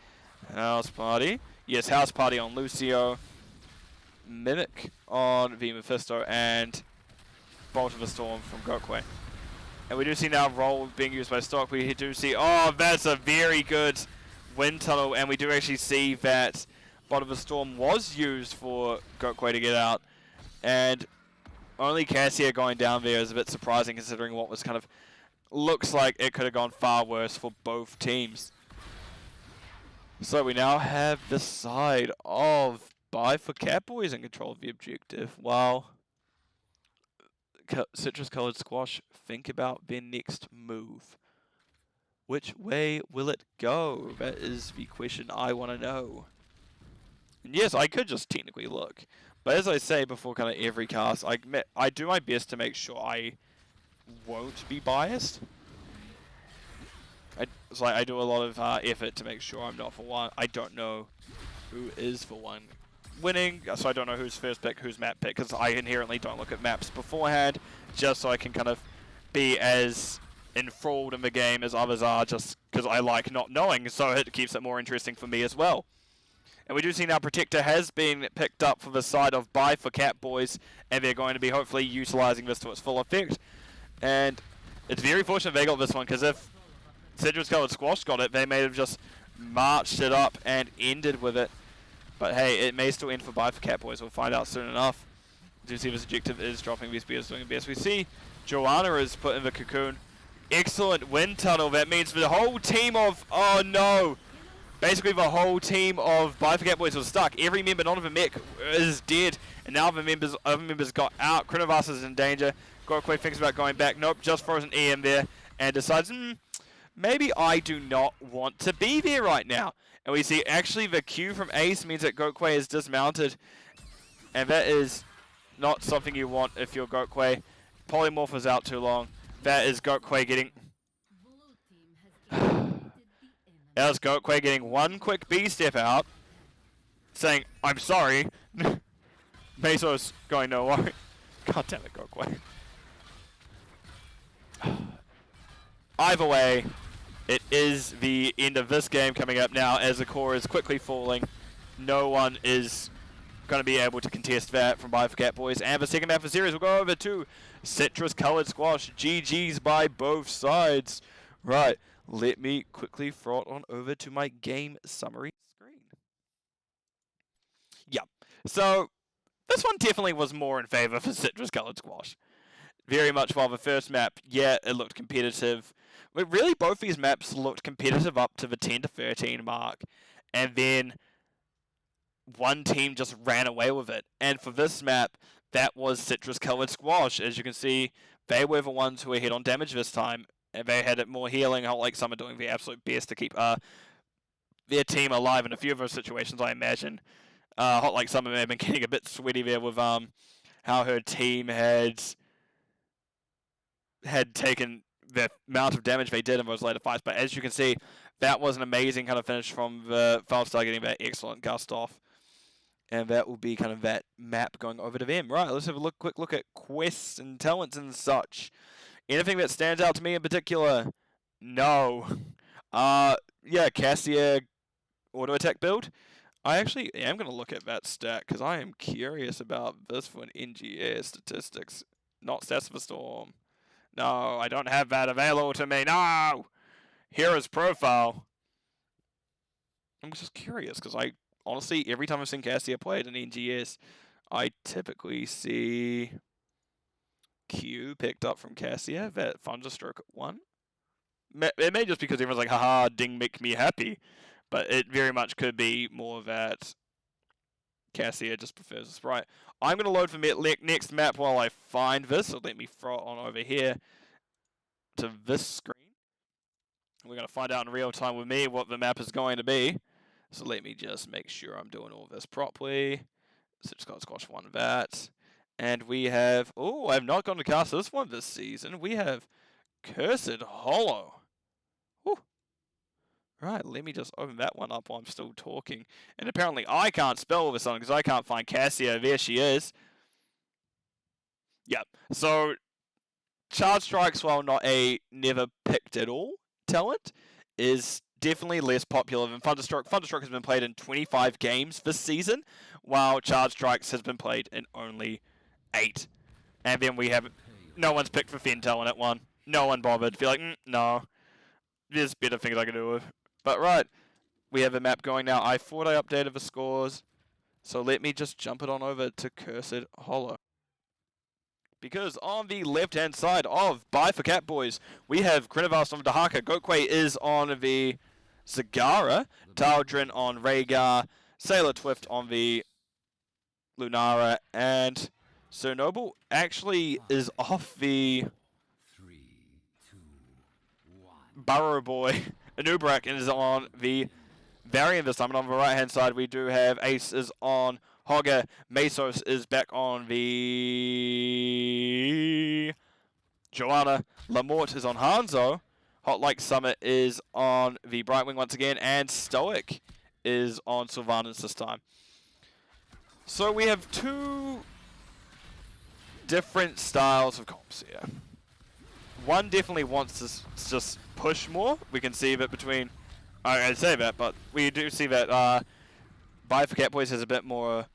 House Party. Yes, House Party on Lucio. Mimic on the Mephisto, and Bolt of the Storm from Goatquay. And we do see now Roll being used by stock. We do see, oh, that's a very good wind tunnel, and we do actually see that Bolt of the Storm was used for Goatquay to get out. And only Cassia going down there is a bit surprising considering what was kind of, looks like it could have gone far worse for both teams. So we now have the side of Buy for Catbois in control of the objective, while Citrus Colored Squash think about their next move. Which way will it go? That is the question I want to know. And yes, I could just technically look, but as I say before kind of every cast, I do my best to make sure I won't be biased. I do a lot of effort to make sure I'm not for one. I don't know who is for one winning, so I don't know who's first pick, who's map pick, because I inherently don't look at maps beforehand, just so I can kind of be as enthralled in the game as others are, just because I like not knowing, so it keeps it more interesting for me as well. And we do see now Protector has been picked up for the side of Buy for Catbois, and they're going to be hopefully utilizing this to its full effect. And it's very fortunate they got this one, because if Citrus Colored Squash got it, they may have just marched it up and ended with it. But hey, it may still end for Buy for Catbois. We'll find out soon enough. Do see this objective is dropping these spears, doing the best. We see Joanna is put in the cocoon. Excellent wind tunnel. That means the whole team of, oh no, basically the whole team of Buy for Catbois was stuck. Every member, not of a mech, is dead, and now other members got out. Krinivas is in danger. Goatquay thinks about going back. Nope, just throws an EM there and decides, maybe I do not want to be there right now. And we see actually the Q from Ace means that Goatquay is dismounted. And that is not something you want if you're Goatquay. Polymorph is out too long. That is Goatquay getting... There's Goatquay getting one quick B step out, saying, I'm sorry. Mesos going, no worry. God damn it, Goatquay. Either way, it is the end of this game coming up now as the core is quickly falling. No one is going to be able to contest that from Buy for Catbois. And the second half of the series, we'll go over to Citrus Colored Squash. GG's by both sides. Right, let me quickly throw it on over to my game summary screen. Yeah, so this one definitely was more in favor for Citrus Colored Squash. Very much while the first map, yeah, it looked competitive. But really, both these maps looked competitive up to the 10 to 13 mark. And then one team just ran away with it. And for this map, that was Citrus Colored Squash. As you can see, they were the ones who were hit on damage this time. And they had it more healing. Hot Lake Summer doing the absolute best to keep their team alive in a few of those situations, I imagine. Hot Lake Summer may have been getting a bit sweaty there with how her team had taken the amount of damage they did in those later fights. But as you can see, that was an amazing kind of finish from the Falstar getting that excellent gust off. And that will be kind of that map going over to them. Right, let's have a quick look at quests and talents and such. Anything that stands out to me in particular? No. Yeah, Cassia auto attack build. I actually am going to look at that stat because I am curious about this for an NGS statistics. Not stats for Storm. No, I don't have that available to me. No! Hero's profile. I'm just curious because I honestly, every time I've seen Cassia played in NGS, I typically see Q picked up from Cassia, that Thunderstroke at 1. It may just because everyone's like, haha, ding, make me happy. But it very much could be more that Cassia just prefers this. Right, I'm going to load for the next map while I find this. So let me throw it on over here to this screen. We're going to find out in real time with me what the map is going to be. So let me just make sure I'm doing all this properly. So just got to squash one of that. And we have, oh, I have not gone to cast this one this season. We have Cursed Hollow. Whew. Right, let me just open that one up while I'm still talking. And apparently I can't spell this one because I can't find Cassia. There she is. Yep. So Charge Strikes, while not a never picked at all talent, is definitely less popular than Thunderstroke. Thunderstroke has been played in 25 games this season, while Charge Strikes has been played in only 8. And then we have no one's picked for Fen talent at 1. No one bothered. Feel like, no. There's better things I can do with. But right, we have a map going now. I thought I updated the scores, so let me just jump it on over to Cursed Hollow. Because on the left-hand side of Buy for Catbois, we have Krenivast on Dahaka. Goatquay is on the Zagara. Taldrin on Rhaegar. Sailor Twift on the Lunara. And Sir Noble actually is off the Burrow Boy. Anubrak is on the Varian this time. And on the right-hand side, we do have Ace is on Hogger. Mesos is back on the Joanna. Lamort is on Hanzo. Hot Like Summit is on the Brightwing once again. And Stoic is on Sylvanas this time. So we have two different styles of comps here. One definitely wants to just push more. We can see that between... I say that, but we do see that Buy for Catbois has a bit more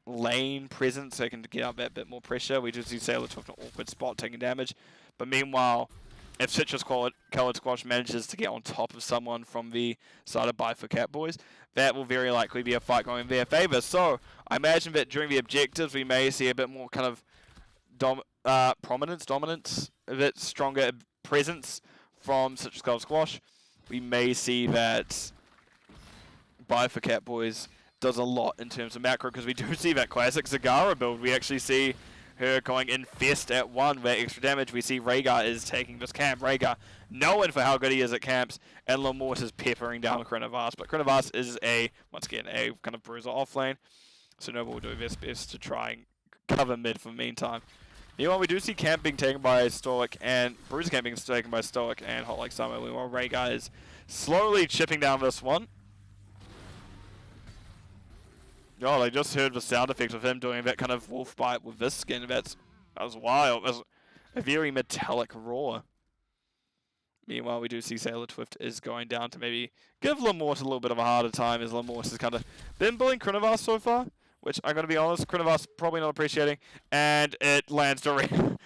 lane presence, so they can get out that bit more pressure. We do see Sailor Twift in an awkward spot taking damage. But meanwhile, if Citrus Colored Squash manages to get on top of someone from the side of Buy for Catbois, that will very likely be a fight going in their favor. So I imagine that during the objectives, we may see a bit more kind of dominance, a bit stronger presence from Citrus Colored Squash. We may see that Buy for Catbois does a lot in terms of macro, because we do see that classic Zagara build. We actually see her going Infest at 1 with extra damage. We see Rhaegar is taking this camp. Rhaegar known for how good he is at camps, and Lamort is peppering down Krenivast. But Krenivast is once again, a kind of bruiser off lane. So Noble will do his best to try and cover mid for the meantime. Meanwhile, we do see camp being taken by Stoic and Bruiser camp being taken by Stoic and Hot Like Summer. Meanwhile, Ray Guy is slowly chipping down this one. Oh, I just heard the sound effect of him doing that kind of wolf bite with this skin. That was wild. That was a very metallic roar. Meanwhile, we do see Sailor Twift is going down to maybe give Lamort a little bit of a harder time, as Lamort has kind of been bullying Krinivas so far, which I'm going to be honest, Krinivas probably not appreciating, and it lands directly.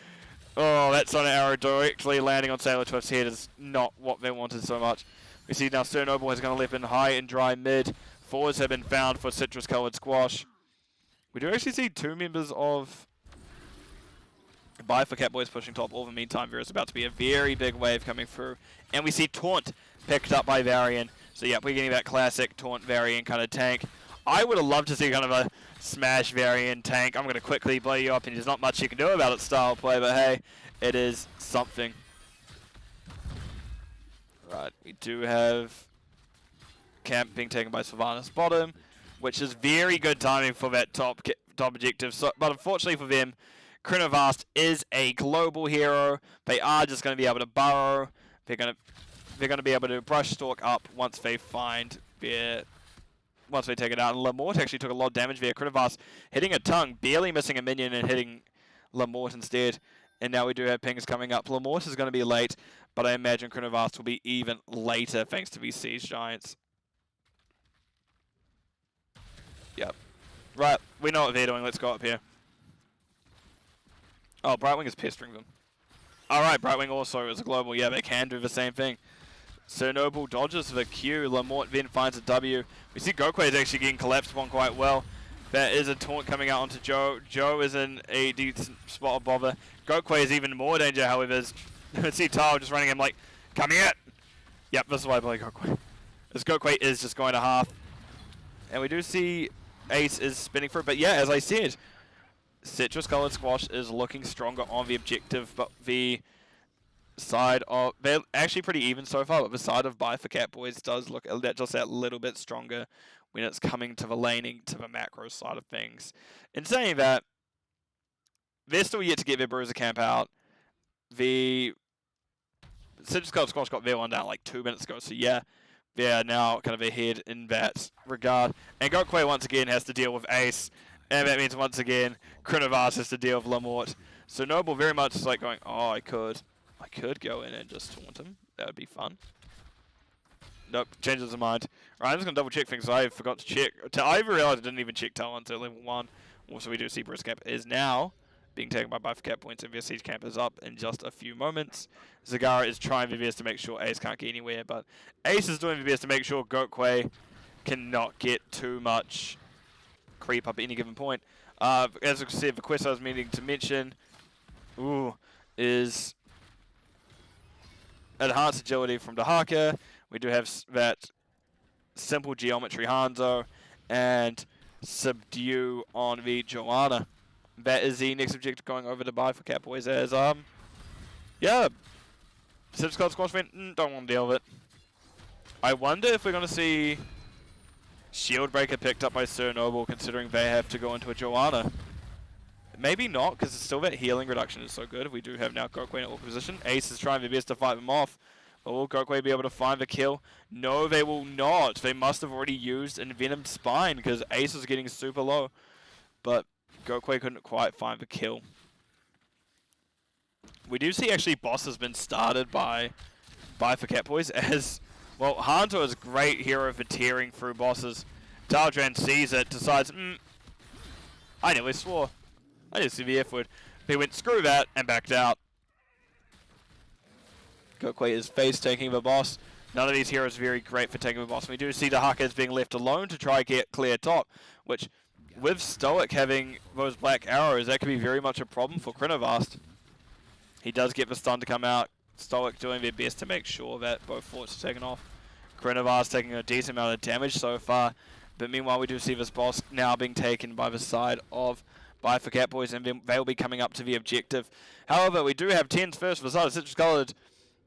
Oh, that Sonic arrow directly landing on Sailor Twift's head is not what they wanted so much. We see now Sir Noble is going to leap in high and dry mid. Fours have been found for citrus-colored squash. We do actually see two members of Bye for Catboys pushing top. All the meantime, there is about to be a very big wave coming through. And we see Taunt picked up by Varian. So yeah, we're getting that classic Taunt Varian kind of tank. I would have loved to see kind of a smash Varian tank. I'm going to quickly blow you up and there's not much you can do about it style play, but hey, it is something. Right, we do have camp being taken by Sylvanas bottom, which is very good timing for that top objective. So, but unfortunately for them, Krinivast is a global hero. They are just going to be able to burrow. They're going to be able to brush stalk up once they find once they take it out. And Lamort actually took a lot of damage there. Krinivast hitting a tongue, barely missing a minion and hitting Lamort instead. And now we do have pings coming up. Lamort is going to be late, but I imagine Krinivast will be even later thanks to these Siege Giants. Yep. Right, we know what they're doing. Let's go up here. Oh, Brightwing is pestering them. Alright, Brightwing also is a global. Yeah, they can do the same thing. Sir Noble dodges the Q. Lamort then finds a W. We see Gokwei is actually getting collapsed upon quite well. There is a taunt coming out onto Joe. Joe is in a decent spot of bother. Gokwei is even more danger, however. Let's see Tile just running him like, come here! Yep, this is why I play Gokwei. This Gokwei is just going to half. And we do see Ace is spinning for it. But yeah, as I said, Citrus Colored Squash is looking stronger on the objective, but the side of... They're actually pretty even so far, but the side of Bye for Catboys does look just that little bit stronger when it's coming to the laning, to the macro side of things. In saying that, they're still yet to get their Bruiser camp out. The Citrus Colored Squash got their one down like 2 minutes ago, so yeah, they're now kind of ahead in that regard. And Gokwei once again has to deal with Ace. And that means once again, Krinivas has to deal with Lamort. So Noble very much is like going, oh, I could go in and just taunt him. That would be fun. Nope, changes his mind. Right, I'm just going to double check things. I forgot to check. I even realized I didn't even check Tal until level 1. Also, we do see Bruce Camp is now being taken by Bye for Cap points, and their Siege Camp is up in just a few moments. Zagara is trying their best to make sure Ace can't get anywhere, but Ace is doing their best to make sure Gokwei cannot get too much creep up at any given point. As you can see, the quest I was meaning to mention is Enhanced Agility from Dahaka. We do have that Simple Geometry Hanzo and Subdue on the Joanna. That is the next objective going over to Bye for Catboys as, yeah, Citrus Colored Squash went, don't want to deal with it. I wonder if we're going to see Shield Breaker picked up by Sir Noble, considering they have to go into a Joanna. Maybe not, because it's still that healing reduction is so good. We do have now Gokwei in all position. Ace is trying their best to fight them off. But will Gokwei be able to find the kill? No, they will not. They must have already used Envenomed Spine, because Ace is getting super low. But Gokwei couldn't quite find the kill. We do see actually boss has been started by Bye for Catboys as... Well, Hanzo is a great hero for tearing through bosses. Taldran sees it, decides, I nearly swore. I didn't see the F word. He went, screw that, and backed out. Gokwei is face taking the boss. None of these heroes are very great for taking the boss. We do see Dahaka is being left alone to try get clear top, which, with Stoic having those black arrows, that could be very much a problem for Krinivast. He does get the stun to come out. Stoic doing their best to make sure that both forts are taken off. Krinivast taking a decent amount of damage so far, but meanwhile we do see this boss now being taken by the side of Bye for Catboys, and they'll be coming up to the objective. However, we do have 10s first for the side of Citrus Colored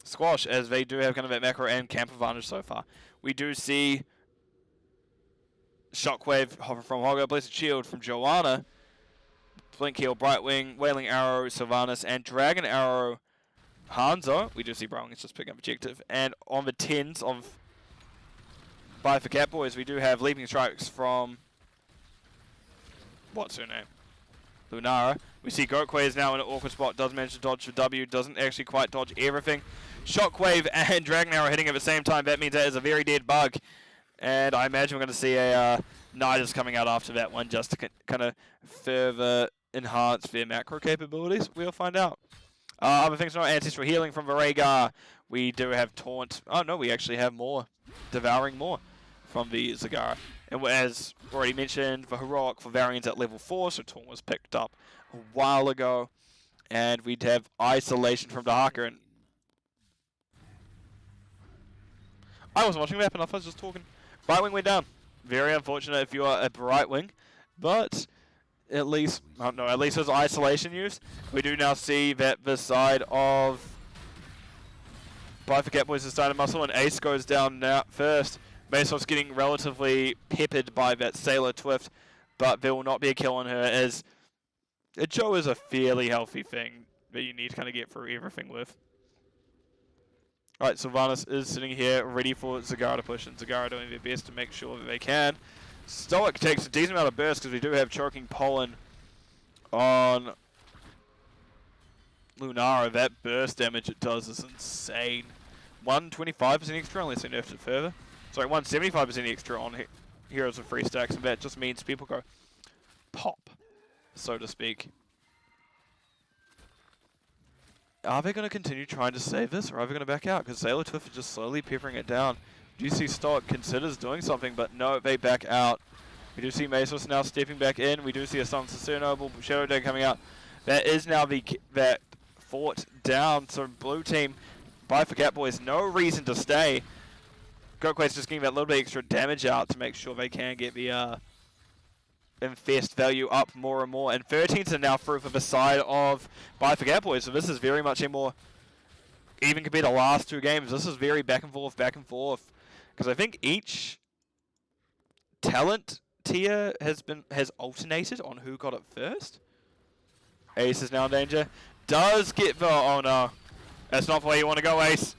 Squash, as they do have kind of that macro and camp advantage so far. We do see Shockwave from Hoggo, Blessed Shield from Joanna. Blink Heel, Brightwing, Wailing Arrow, Sylvanas, and Dragon Arrow, Hanzo. We do see Brightwing is just picking up objective. And on the 10s of Buy for Catboys, we do have Leaping Strikes from... What's her name? Lunara. We see Goatquay is now in an awkward spot, does manage to dodge the W, doesn't actually quite dodge everything. Shockwave and Dragon Arrow hitting at the same time, that means that is a very dead bug. And I imagine we're going to see a Nidus coming out after that one just to kind of further enhance their macro capabilities. We'll find out. Other things, no Ancestral Healing from Varegar. We do have Taunt. Oh no, we actually have more. Devouring more from the Zagara. And as already mentioned, the Heroic for variants at level 4, so Taunt was picked up a while ago. And we'd have Isolation from Dahaka. And I wasn't watching that enough, I was just talking. Brightwing went down. Very unfortunate if you are a Brightwing, but at least, at least there's Isolation use. We do now see that the side of Buy for Catboys is starting to muscle, and Ace goes down now first. Mesos getting relatively peppered by that Sailor Twift, but there will not be a kill on her, as Joe is a fairly healthy thing that you need to kind of get through everything with. Alright, Sylvanas is sitting here ready for Zagara to push, and Zagara doing their best to make sure that they can. Stoic takes a decent amount of burst because we do have Choking Pollen on Lunara. That burst damage it does is insane. 125% extra unless they nerfed it further. Sorry, 175% extra on Heroes with 3 stacks, and that just means people go pop, so to speak. Are they going to continue trying to save this, or are they going to back out? Because Sailor Twift is just slowly peppering it down. Do you see Stoic considers doing something, but no, they back out. We do see Mesos now stepping back in. We do see a Song Sincere Noble, Shadow Day coming out. That is now that fort down. So blue team, Buy for Catboys, no reason to stay. Goatquay's just getting that little bit extra damage out to make sure they can get the Infest value up more and more. And 13s are now through for the side of Buy for Catboys. So this is very much a more, even compared to the last 2 games, this is very back and forth, back and forth. Because I think each talent tier has alternated on who got it first. Ace is now in danger. Does get the... Oh no. That's not the way you want to go, Ace.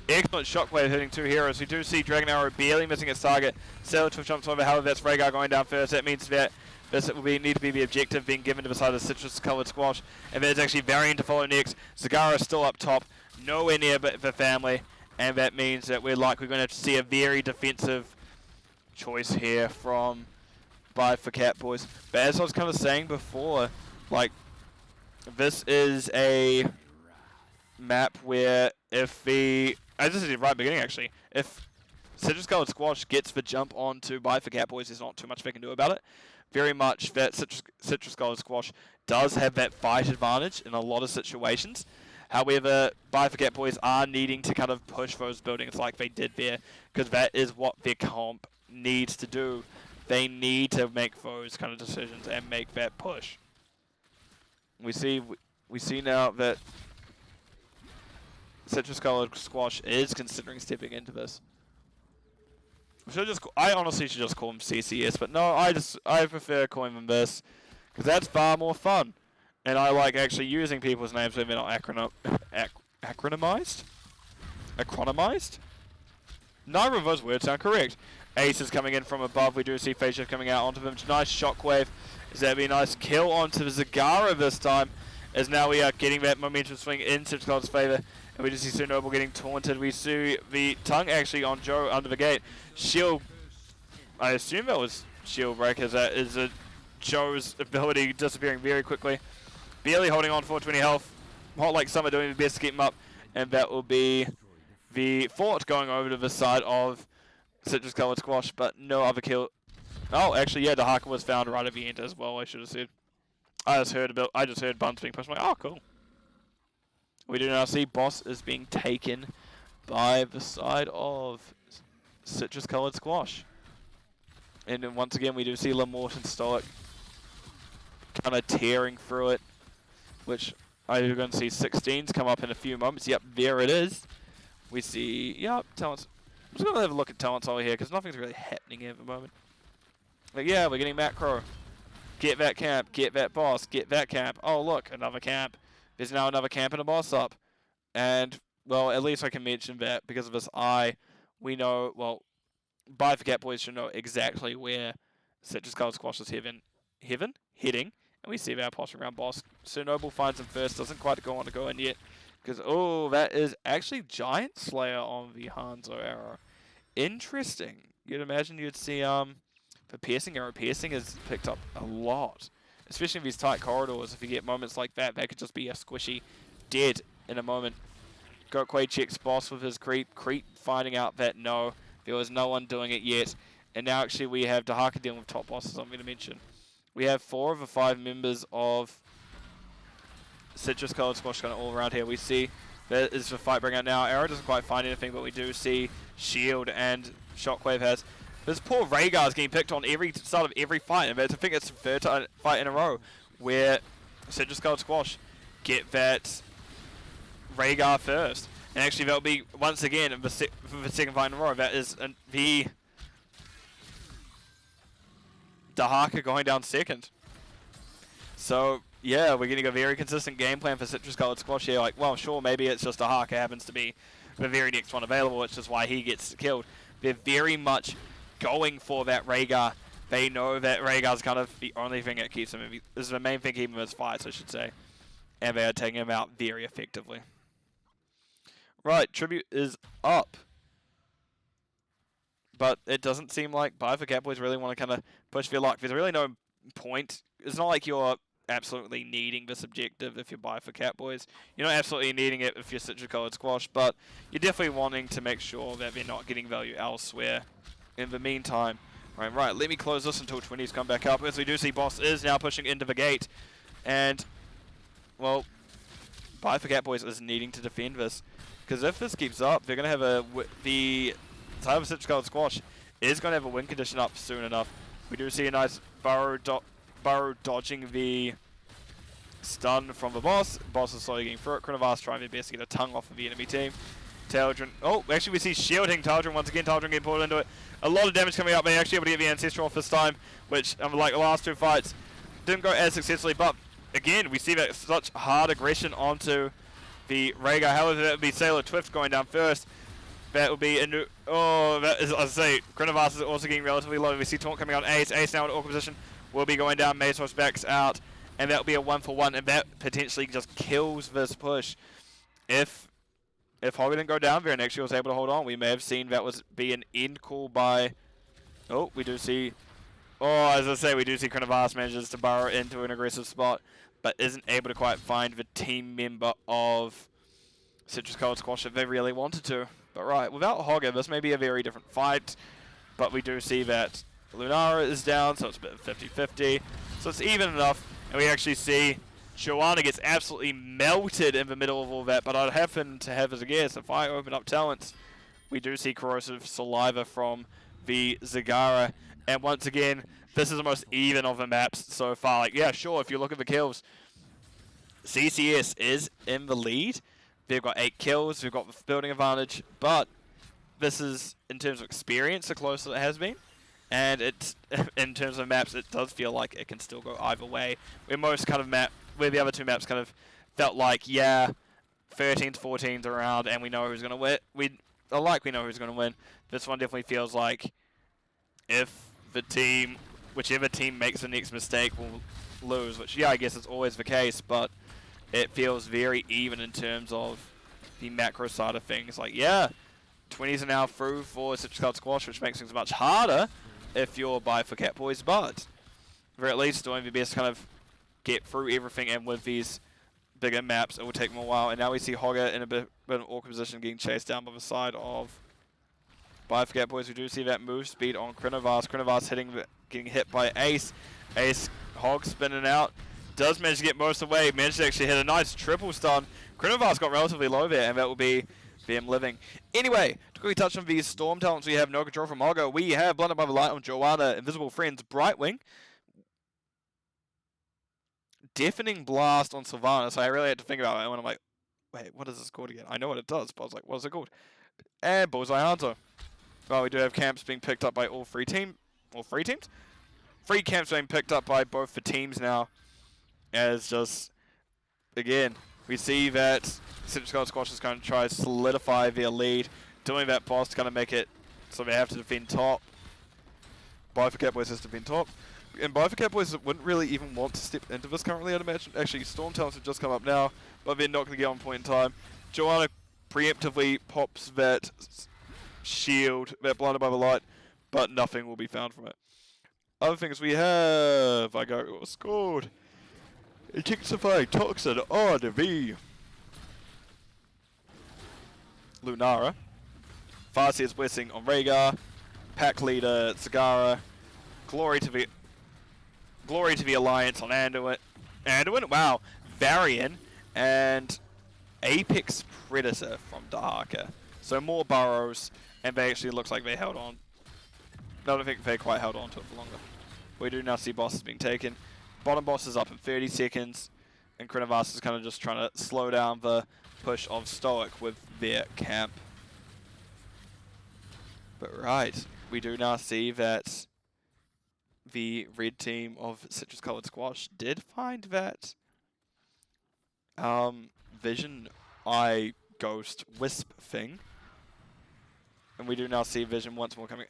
Excellent Shockwave hitting 2 heroes. We do see Dragon Arrow barely missing its target. Sailor Twift jumps over. However, that's Rhaegar going down first. That means that this will need to be the objective being given to the side of the citrus-coloured squash. And there's actually Varian to follow next. Zagara is still up top. Nowhere near the family. And that means that we're likely going to have to see a very defensive choice here from Buy for Catboys. But as I was kind of saying before, like, this is a map where if the... As I said right at the beginning, actually, if Citrus Colored Squash gets the jump onto Buy for Catboys, there's not too much they can do about it. Very much that Citrus Colored Squash does have that fight advantage in a lot of situations. However, Buy for Catboys are needing to kind of push those buildings like they did there, because that is what their comp needs to do. They need to make those kind of decisions and make that push. We see now that Citrus Colored Squash is considering stepping into this. I honestly should just call them CCS, but no, I prefer calling them this, because that's far more fun. And I like actually using people's names when they're not acronymized? Acronymized? Neither of those words sound correct. Ace is coming in from above. We do see Phase Shift coming out onto them. Nice Shockwave. Is that be a nice kill onto Zagara this time? As now we are getting that momentum swing in Citrus Colored's favor. And we just see Sir Noble getting taunted. We see the tongue actually on Joe under the gate. Shield. I assume that was Shield Break, as that is Joe's ability disappearing very quickly. Barely holding on 420 health. Hot Like Summer doing the best to keep him up. And that will be the fort going over to the side of Citrus Colored Squash, but no other kill. Oh, actually, yeah, Dahaka was found right at the end as well, I should have said. I just heard Buns being pushed. I'm like, oh, cool. We do now see Boss is being taken by the side of Citrus Colored Squash. And then once again, we do see Lamort and Stoic kind of tearing through it, which I'm going to see 16s come up in a few moments. Yep, there it is. We see, yep, talents. I'm just going to have a look at talents over here, because nothing's really happening here at the moment. But yeah, we're getting macro Get that camp. Get that boss. Get that camp. Oh, look, another camp. There's now another camp and a boss up. And, well, at least I can mention that because of this eye, we know, well, Buy for Catbois should know exactly where Citrus Gold Squash is heading. And we see that poshing around boss. Sir Noble finds him first. Doesn't quite want to go in yet. Because, oh, that is actually Giant Slayer on the Hanzo arrow. Interesting. You'd imagine you'd see, for Piercing arrow. Piercing is picked up a lot. Especially in these tight corridors. If you get moments like that, that could just be a squishy dead in a moment. Gokwe checks boss with his creep. Creep finding out that no, there was no one doing it yet. And now actually we have Dahaka dealing with top bosses, I'm going to mention. We have 4 of the 5 members of Citrus Gold Squash kind of all around here. We see that is the fight bring out now. Arrow doesn't quite find anything, but we do see Shield and Shockwave has. This poor Rhaegar is getting picked on every start of every fight. And I think it's the 3rd fight in a row where Citrus Gold Squash get that Rhaegar first. And actually that'll be, once again, the 2nd fight in a row. That is the Dahaka going down 2nd. So, yeah, we're getting a very consistent game plan for Citrus Gold Squash here. Like, well, sure, maybe it's just Dahaka happens to be the very next one available, which is why he gets killed. They're very much going for that Rhaegar. They know that Rhaegar's kind of the only thing that keeps him in. This is the main thing keeping him in his fights, I should say. And they are taking him out very effectively. Right, Tribute is up. But it doesn't seem like Buy for Catbois really want to kind of push their luck. There's really no point. It's not like you're absolutely needing this objective if you Buy for Catbois. You're not absolutely needing it if you're Citrus Gold Squash, but you're definitely wanting to make sure that they're not getting value elsewhere. In the meantime, right, let me close this until 20s come back up. As we do see boss is now pushing into the gate. And, well, Buy for Catbois is needing to defend this. Because if this keeps up, they're going to have the side of Citrus Gold Squash is going to have a win condition up soon enough. We do see a nice Burrow dodging the stun from the boss. Boss is slowly getting through it. Chronivas trying their best to get a tongue off of the enemy team. Taldrin, oh, actually we see shielding Taldrin once again. Taldrin getting pulled into it. A lot of damage coming up. They actually able to get the Ancestral off this time, which, like the last 2 fights, didn't go as successfully. But again, we see that such hard aggression onto the Rhaegar. However, that would be Sailor Twift going down first. That would be a new. Oh, that is, as I say, Chronivas is also getting relatively low. We see Taunt coming on Ace. Ace now in awkward position. Will be going down. Mesos backs out. And that will be a 1-for-1. And that potentially just kills this push. If Hogger didn't go down there and actually was able to hold on, we may have seen that was be an end call by. Oh, we do see. Oh, as I say, we do see Chronivas manages to burrow into an aggressive spot, but isn't able to quite find the team member of Citrus Gold Squash if they really wanted to. But right, without Hogger, this may be a very different fight. But we do see that Lunara is down, so it's a bit of 50-50. So it's even enough. And we actually see Joanna gets absolutely melted in the middle of all that. But I'd happen to have as a guess, if I open up talents, we do see Corrosive Saliva from the Zagara. And once again, this is the most even of the maps so far. Like, yeah, sure, if you look at the kills, CCS is in the lead. They've got 8 kills, they've got the building advantage, but this is, in terms of experience, the closest it has been. And it's, in terms of maps, it does feel like it can still go either way. Where most kind of where the other 2 maps kind of felt like, yeah, 13s, 14s around, and we know who's going to win. We know who's going to win. This one definitely feels like if whichever team makes the next mistake will lose, which, yeah, I guess is always the case, but it feels very even in terms of the macro side of things. Like, yeah, 20s are now through for Citrus Gold Squash, which makes things much harder if you're Buy for Catbois, but they're at least doing their best to kind of get through everything, and with these bigger maps, it will take them a while. And now we see Hogger in a bit of an awkward position, getting chased down by the side of Buy for Catbois. We do see that move speed on Chronivas. Chronivas getting hit by Ace. Ace, Hog spinning out. Does manage to get most of the way. Managed to actually hit a nice triple stun. Chronivas got relatively low there, and that will be them living. Anyway, to quickly touch on these Storm talents, we have no control from Hogger. We have Blinded by the Light on Joanna, Invisible Friends, Brightwing, Deafening Blast on Sylvanas. So I really had to think about it, and I'm like, wait, what is this called again? I know what it does, but I was like, what is it called? And Bullseye Hunter. Well, we do have camps being picked up by all three teams. free camps being picked up by both the teams now. As just, again, we see that Citrus Gold Squash is going to try to solidify their lead, doing that boss to kind of make it so they have to defend top. Both Catbois has to defend top. And both Catbois wouldn't really even want to step into this currently, I'd imagine. Actually, Storm Talents have just come up now, but they're not going to get on point in time. Joanna preemptively pops that shield, that blinded by the light, but nothing will be found from it. Other things we have, I go, scored. Intensifying Toxin on V. Lunara. Farseer's Blessing on Rhaegar. Pack Leader Sagara. Glory to the Alliance on Anduin. Wow. Varian and Apex Predator from Dahaka. So more burrows, and they actually looks like they held on. No, I don't think they quite held on to it for longer. We do now see bosses being taken. Bottom boss is up in 30 seconds, and Krenavas is kind of just trying to slow down the push of Stoic with their camp. But right, we do now see that the red team of Citrus Colored Squash did find that Vision Eye Ghost Wisp thing. And we do now see Vision once more coming.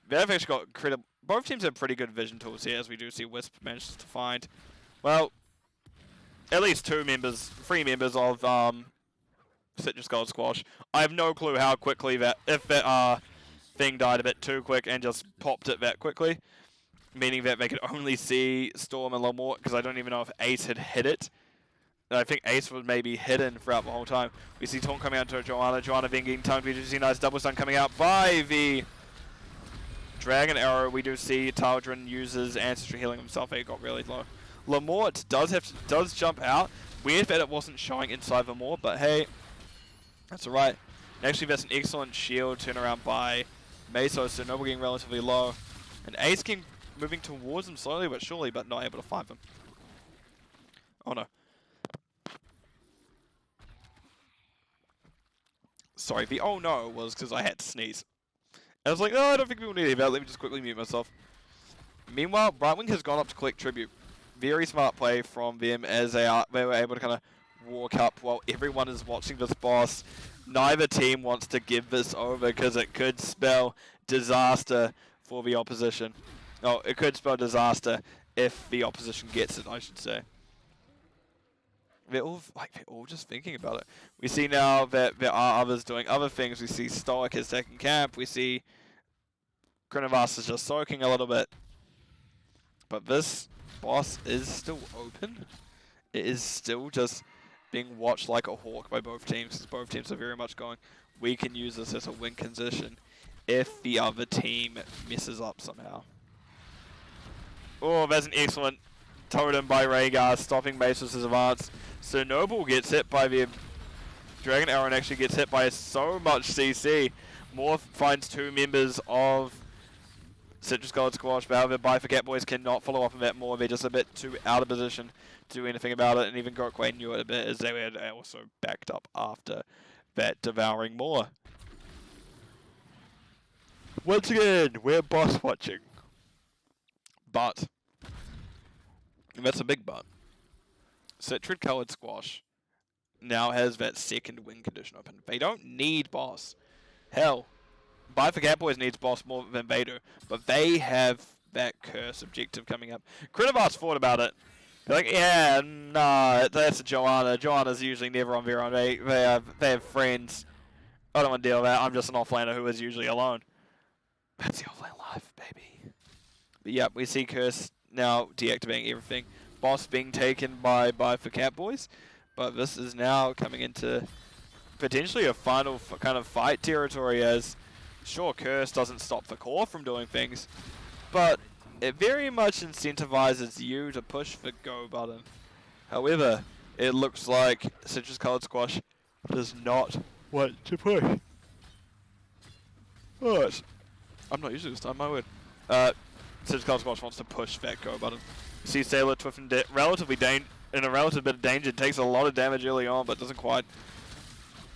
They've actually got incredible. Both teams have pretty good vision tools here, as we do see Wisp manages to find, well, at least 3 members of Citrus Gold Squash. I have no clue how quickly that, if that thing died a bit too quick and just popped it that quickly, meaning that they could only see Storm and Lamort, because I don't even know if Ace had hit it. I think Ace was maybe hidden throughout the whole time. We see Taunt coming out to Joanna. Joanna then getting timed. We do see nice double stun coming out by the Dragon Arrow. We do see Taldrin uses Ancestry healing himself. He got really low. Lamort does jump out. Weird that it wasn't showing inside Lamort, but hey, that's alright. Actually, that's an excellent shield turnaround by Meso, so Noble getting relatively low. And Ace King moving towards him slowly but surely, but not able to find them. Oh no. Sorry, the oh no was because I had to sneeze. I was like, oh, I don't think people need that. Let me just quickly mute myself. Meanwhile, Brightwing has gone up to collect tribute. Very smart play from them as they were able to kind of walk up while everyone is watching this boss. Neither team wants to give this over because it could spell disaster for the opposition. Oh, it could spell disaster if the opposition gets it, I should say. They're all just thinking about it. We see now that there are others doing other things. We see Stoic is taking camp. We see Krenavas is just soaking a little bit. But this boss is still open. It is still just being watched like a hawk by both teams. Both teams are very much going, we can use this as a win condition if the other team messes up somehow. Oh, that's an excellent totem by Rhaegar, stopping Mesos' advance. So Noble gets hit by the Dragon Arrow and actually gets hit by so much CC. Morph finds 2 members of Citrus Gold Squash, but however, Bifur Catbois cannot follow up on that more. They're just a bit too out of position to do anything about it, and even Gokway knew it a bit as they were also backed up after that devouring more. Once again, we're boss watching. But, and that's a big but, Citrus Colored Squash now has that second win condition open. They don't need boss. Hell, Bifur Catbois needs boss more than they do, but they have that curse objective coming up. Krenavas thought about it. They're like, yeah, nah, that's a Joanna. Joanna's usually never on their own. They have friends. I don't want to deal with that. I'm just an offlaner who is usually alone. That's the offlane life, baby. But yeah, we see curse now deactivating everything. Boss being taken by Bifur Catbois, but this is now coming into potentially a final kind of fight territory as, sure, curse doesn't stop the core from doing things, but it very much incentivizes you to push the go button. However, it looks like Citrus Colored Squash does not want to push. But I'm not using this time, my word. Citrus Colored Squash wants to push that go button. You see Sailor Twiffin in a relative bit of danger, takes a lot of damage early on, but doesn't quite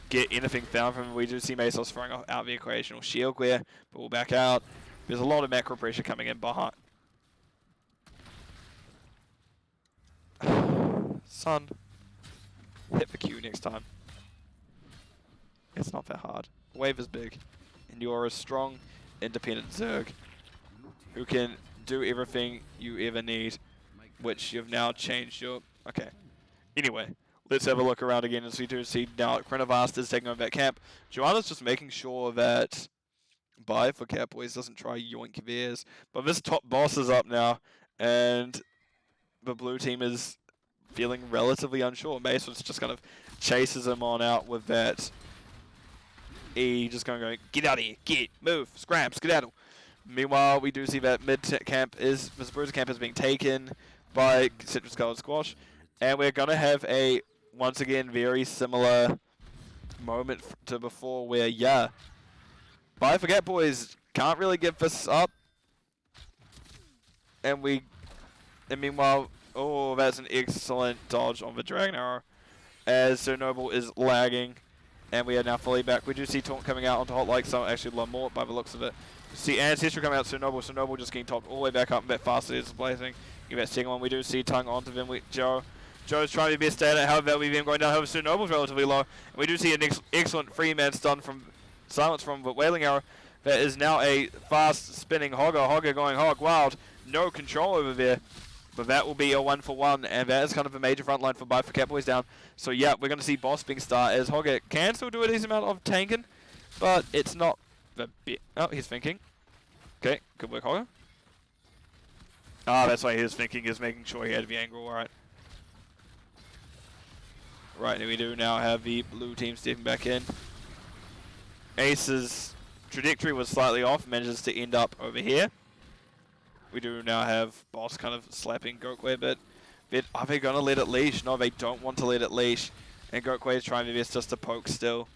get anything found from him. We do see Mesos throwing out the equation or shield glare, but we'll back out. There's a lot of macro pressure coming in behind. son. Hit the Q next time. It's not that hard. Wave is big. And you're a strong, independent Zerg who can do everything you ever need, which you've now changed your... Okay. Anyway, let's have a look around again as we do see now Krenovast is taking over that camp. Joanna's just making sure that Buy for Catbois doesn't try yoink theirs. But this top boss is up now, and the blue team is feeling relatively unsure. Mason's just kind of chases him on out with that E, just going, get out of here, get, move, scram, skedaddle. Meanwhile, we do see that mid camp is, this bruiser camp is being taken by Citrus Colored Squash, and we're going to have a, once again, very similar moment to before where, yeah, Buy for Catbois can't really give this up, and meanwhile, oh, that's an excellent dodge on the Dragon Arrow, as Sir Noble is lagging, and we are now fully back. We do see Taunt coming out onto Hot like some, actually Lamort by the looks of it. See Ancestral coming out, Sir Noble just getting topped all the way back up, a bit faster is blazing. Give that second one, we do see Tongue onto them with Joe. Joe's trying to be best at it, however, we've been going down, however, Sir Noble's relatively low. And we do see an excellent free-man stun from Silence from the Wailing Arrow. That is now a fast-spinning Hogger. Hogger going hog wild. No control over there. But that will be a 1-for-1, and that is kind of a major front line for Buy for Catbois down. So yeah, we're going to see Boss being start as Hogger can still do a decent amount of tanking, but it's not the bit. Oh, he's thinking. Okay, good work, Hogger. Ah, that's why he was thinking, is making sure he had the angle, alright. Right, and we do now have the blue team stepping back in. Ace's trajectory was slightly off, manages to end up over here. We do now have Boss kind of slapping Gokwe a bit. But are they going to let it leash? No, they don't want to let it leash. And Gokwe is trying their best just to poke still.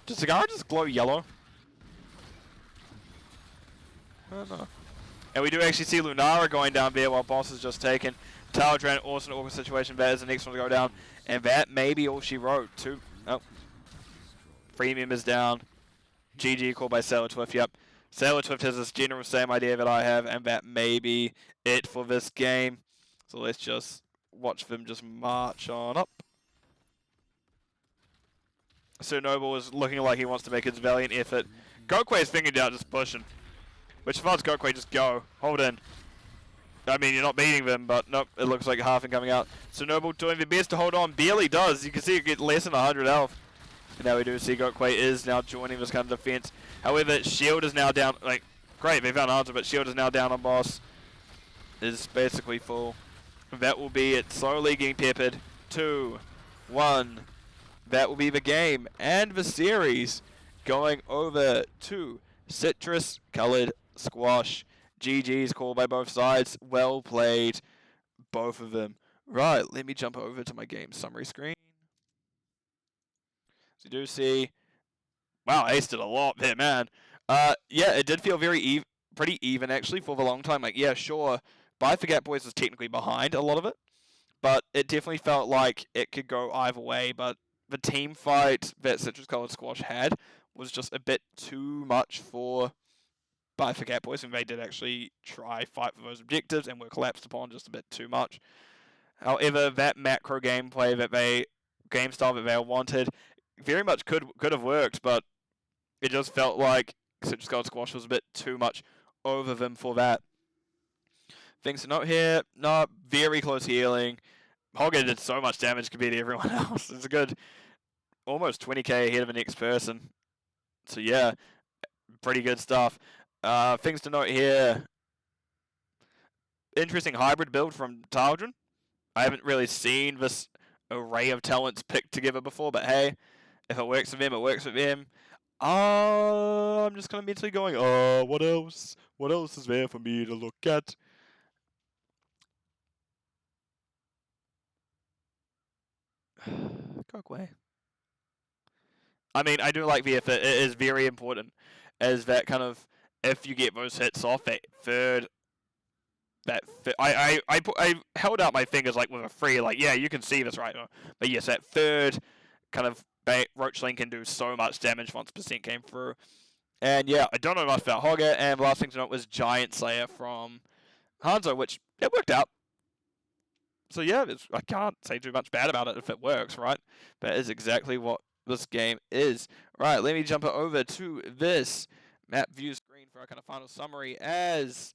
Does Sagara just glow yellow? I don't know. And we do actually see Lunara going down there while Boss is just taken. Talodran, also an awkward situation. That is the next one to go down. And that may be all she wrote. Two. Oh. 3 members down. GG called by Sailor Twift, yep. Sailor Twift has this general same idea that I have, and that may be it for this game. So let's just watch them just march on up. Sir Noble is looking like he wants to make his valiant effort. Gokwe's fingered out, just pushing. Which far as Gokwe, just go. Hold in. I mean, you're not beating them, but nope, it looks like half and coming out. Sir Noble doing the best to hold on, barely does. You can see it get less than 100 health. And now we do see Gokwe is now joining this kind of defense. However, Shield is now down. Like, great, they found an answer, but Shield is now down on Boss. Is basically full. That will be it. Slowly getting peppered. 2, 1. That will be the game and the series going over to Citrus Colored Squash. GG's called by both sides. Well played, both of them. Right, let me jump over to my game summary screen. So you do see, wow, Ace did a lot there, man. Yeah, it did feel very pretty even actually for the long time. Like, yeah, sure, Buy for Catbois was technically behind a lot of it, but it definitely felt like it could go either way. But the team fight that Citrus Colored Squash had was just a bit too much for Buy for Catbois, and they did actually try fight for those objectives and were collapsed upon just a bit too much. However, that macro gameplay game style that they wanted very much could have worked, but it just felt like Citrus Colored Squash was a bit too much over them for that. Things to note here, no, very close healing. Hogger did so much damage compared to everyone else. It's a good almost 20k ahead of the next person. So yeah, pretty good stuff. Things to note here. Interesting hybrid build from Talodran. I haven't really seen this array of talents picked together before, but hey, if it works for them, it works for them. I'm just kind of mentally going, oh, what else? What else is there for me to look at? Go away. I mean, I do like the effort. It is very important as that kind of, if you get those hits off, I held out my fingers like with a free, like, yeah, you can see this right now. But yes, that third kind of Roachling can do so much damage once percent came through. And yeah, I don't know much about Hogger, and last thing to note was Giant Slayer from Hanzo, which it worked out. So yeah, I can't say too much bad about it if it works, right? That is exactly what this game is. Right, let me jump it over to this map view screen for our kind of final summary as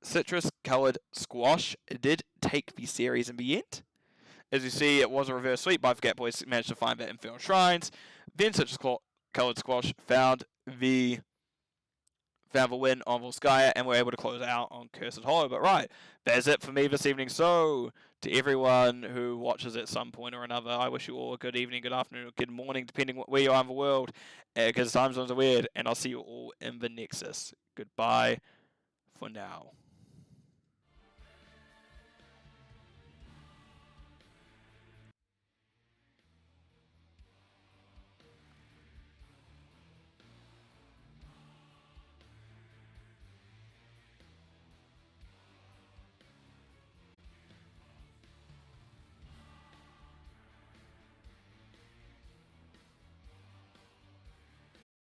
citrus-colored squash did take the series in the end. As you see, it was a reverse sweep by Catbois managed to find the Infernal Shrines. Then citrus-colored squash found the win on Volskaya, and we're able to close out on Cursed Hollow. But right, that's it for me this evening. So, to everyone who watches at some point or another, I wish you all a good evening, good afternoon, or good morning, depending where you are in the world, because time zones are weird, and I'll see you all in the Nexus. Goodbye for now.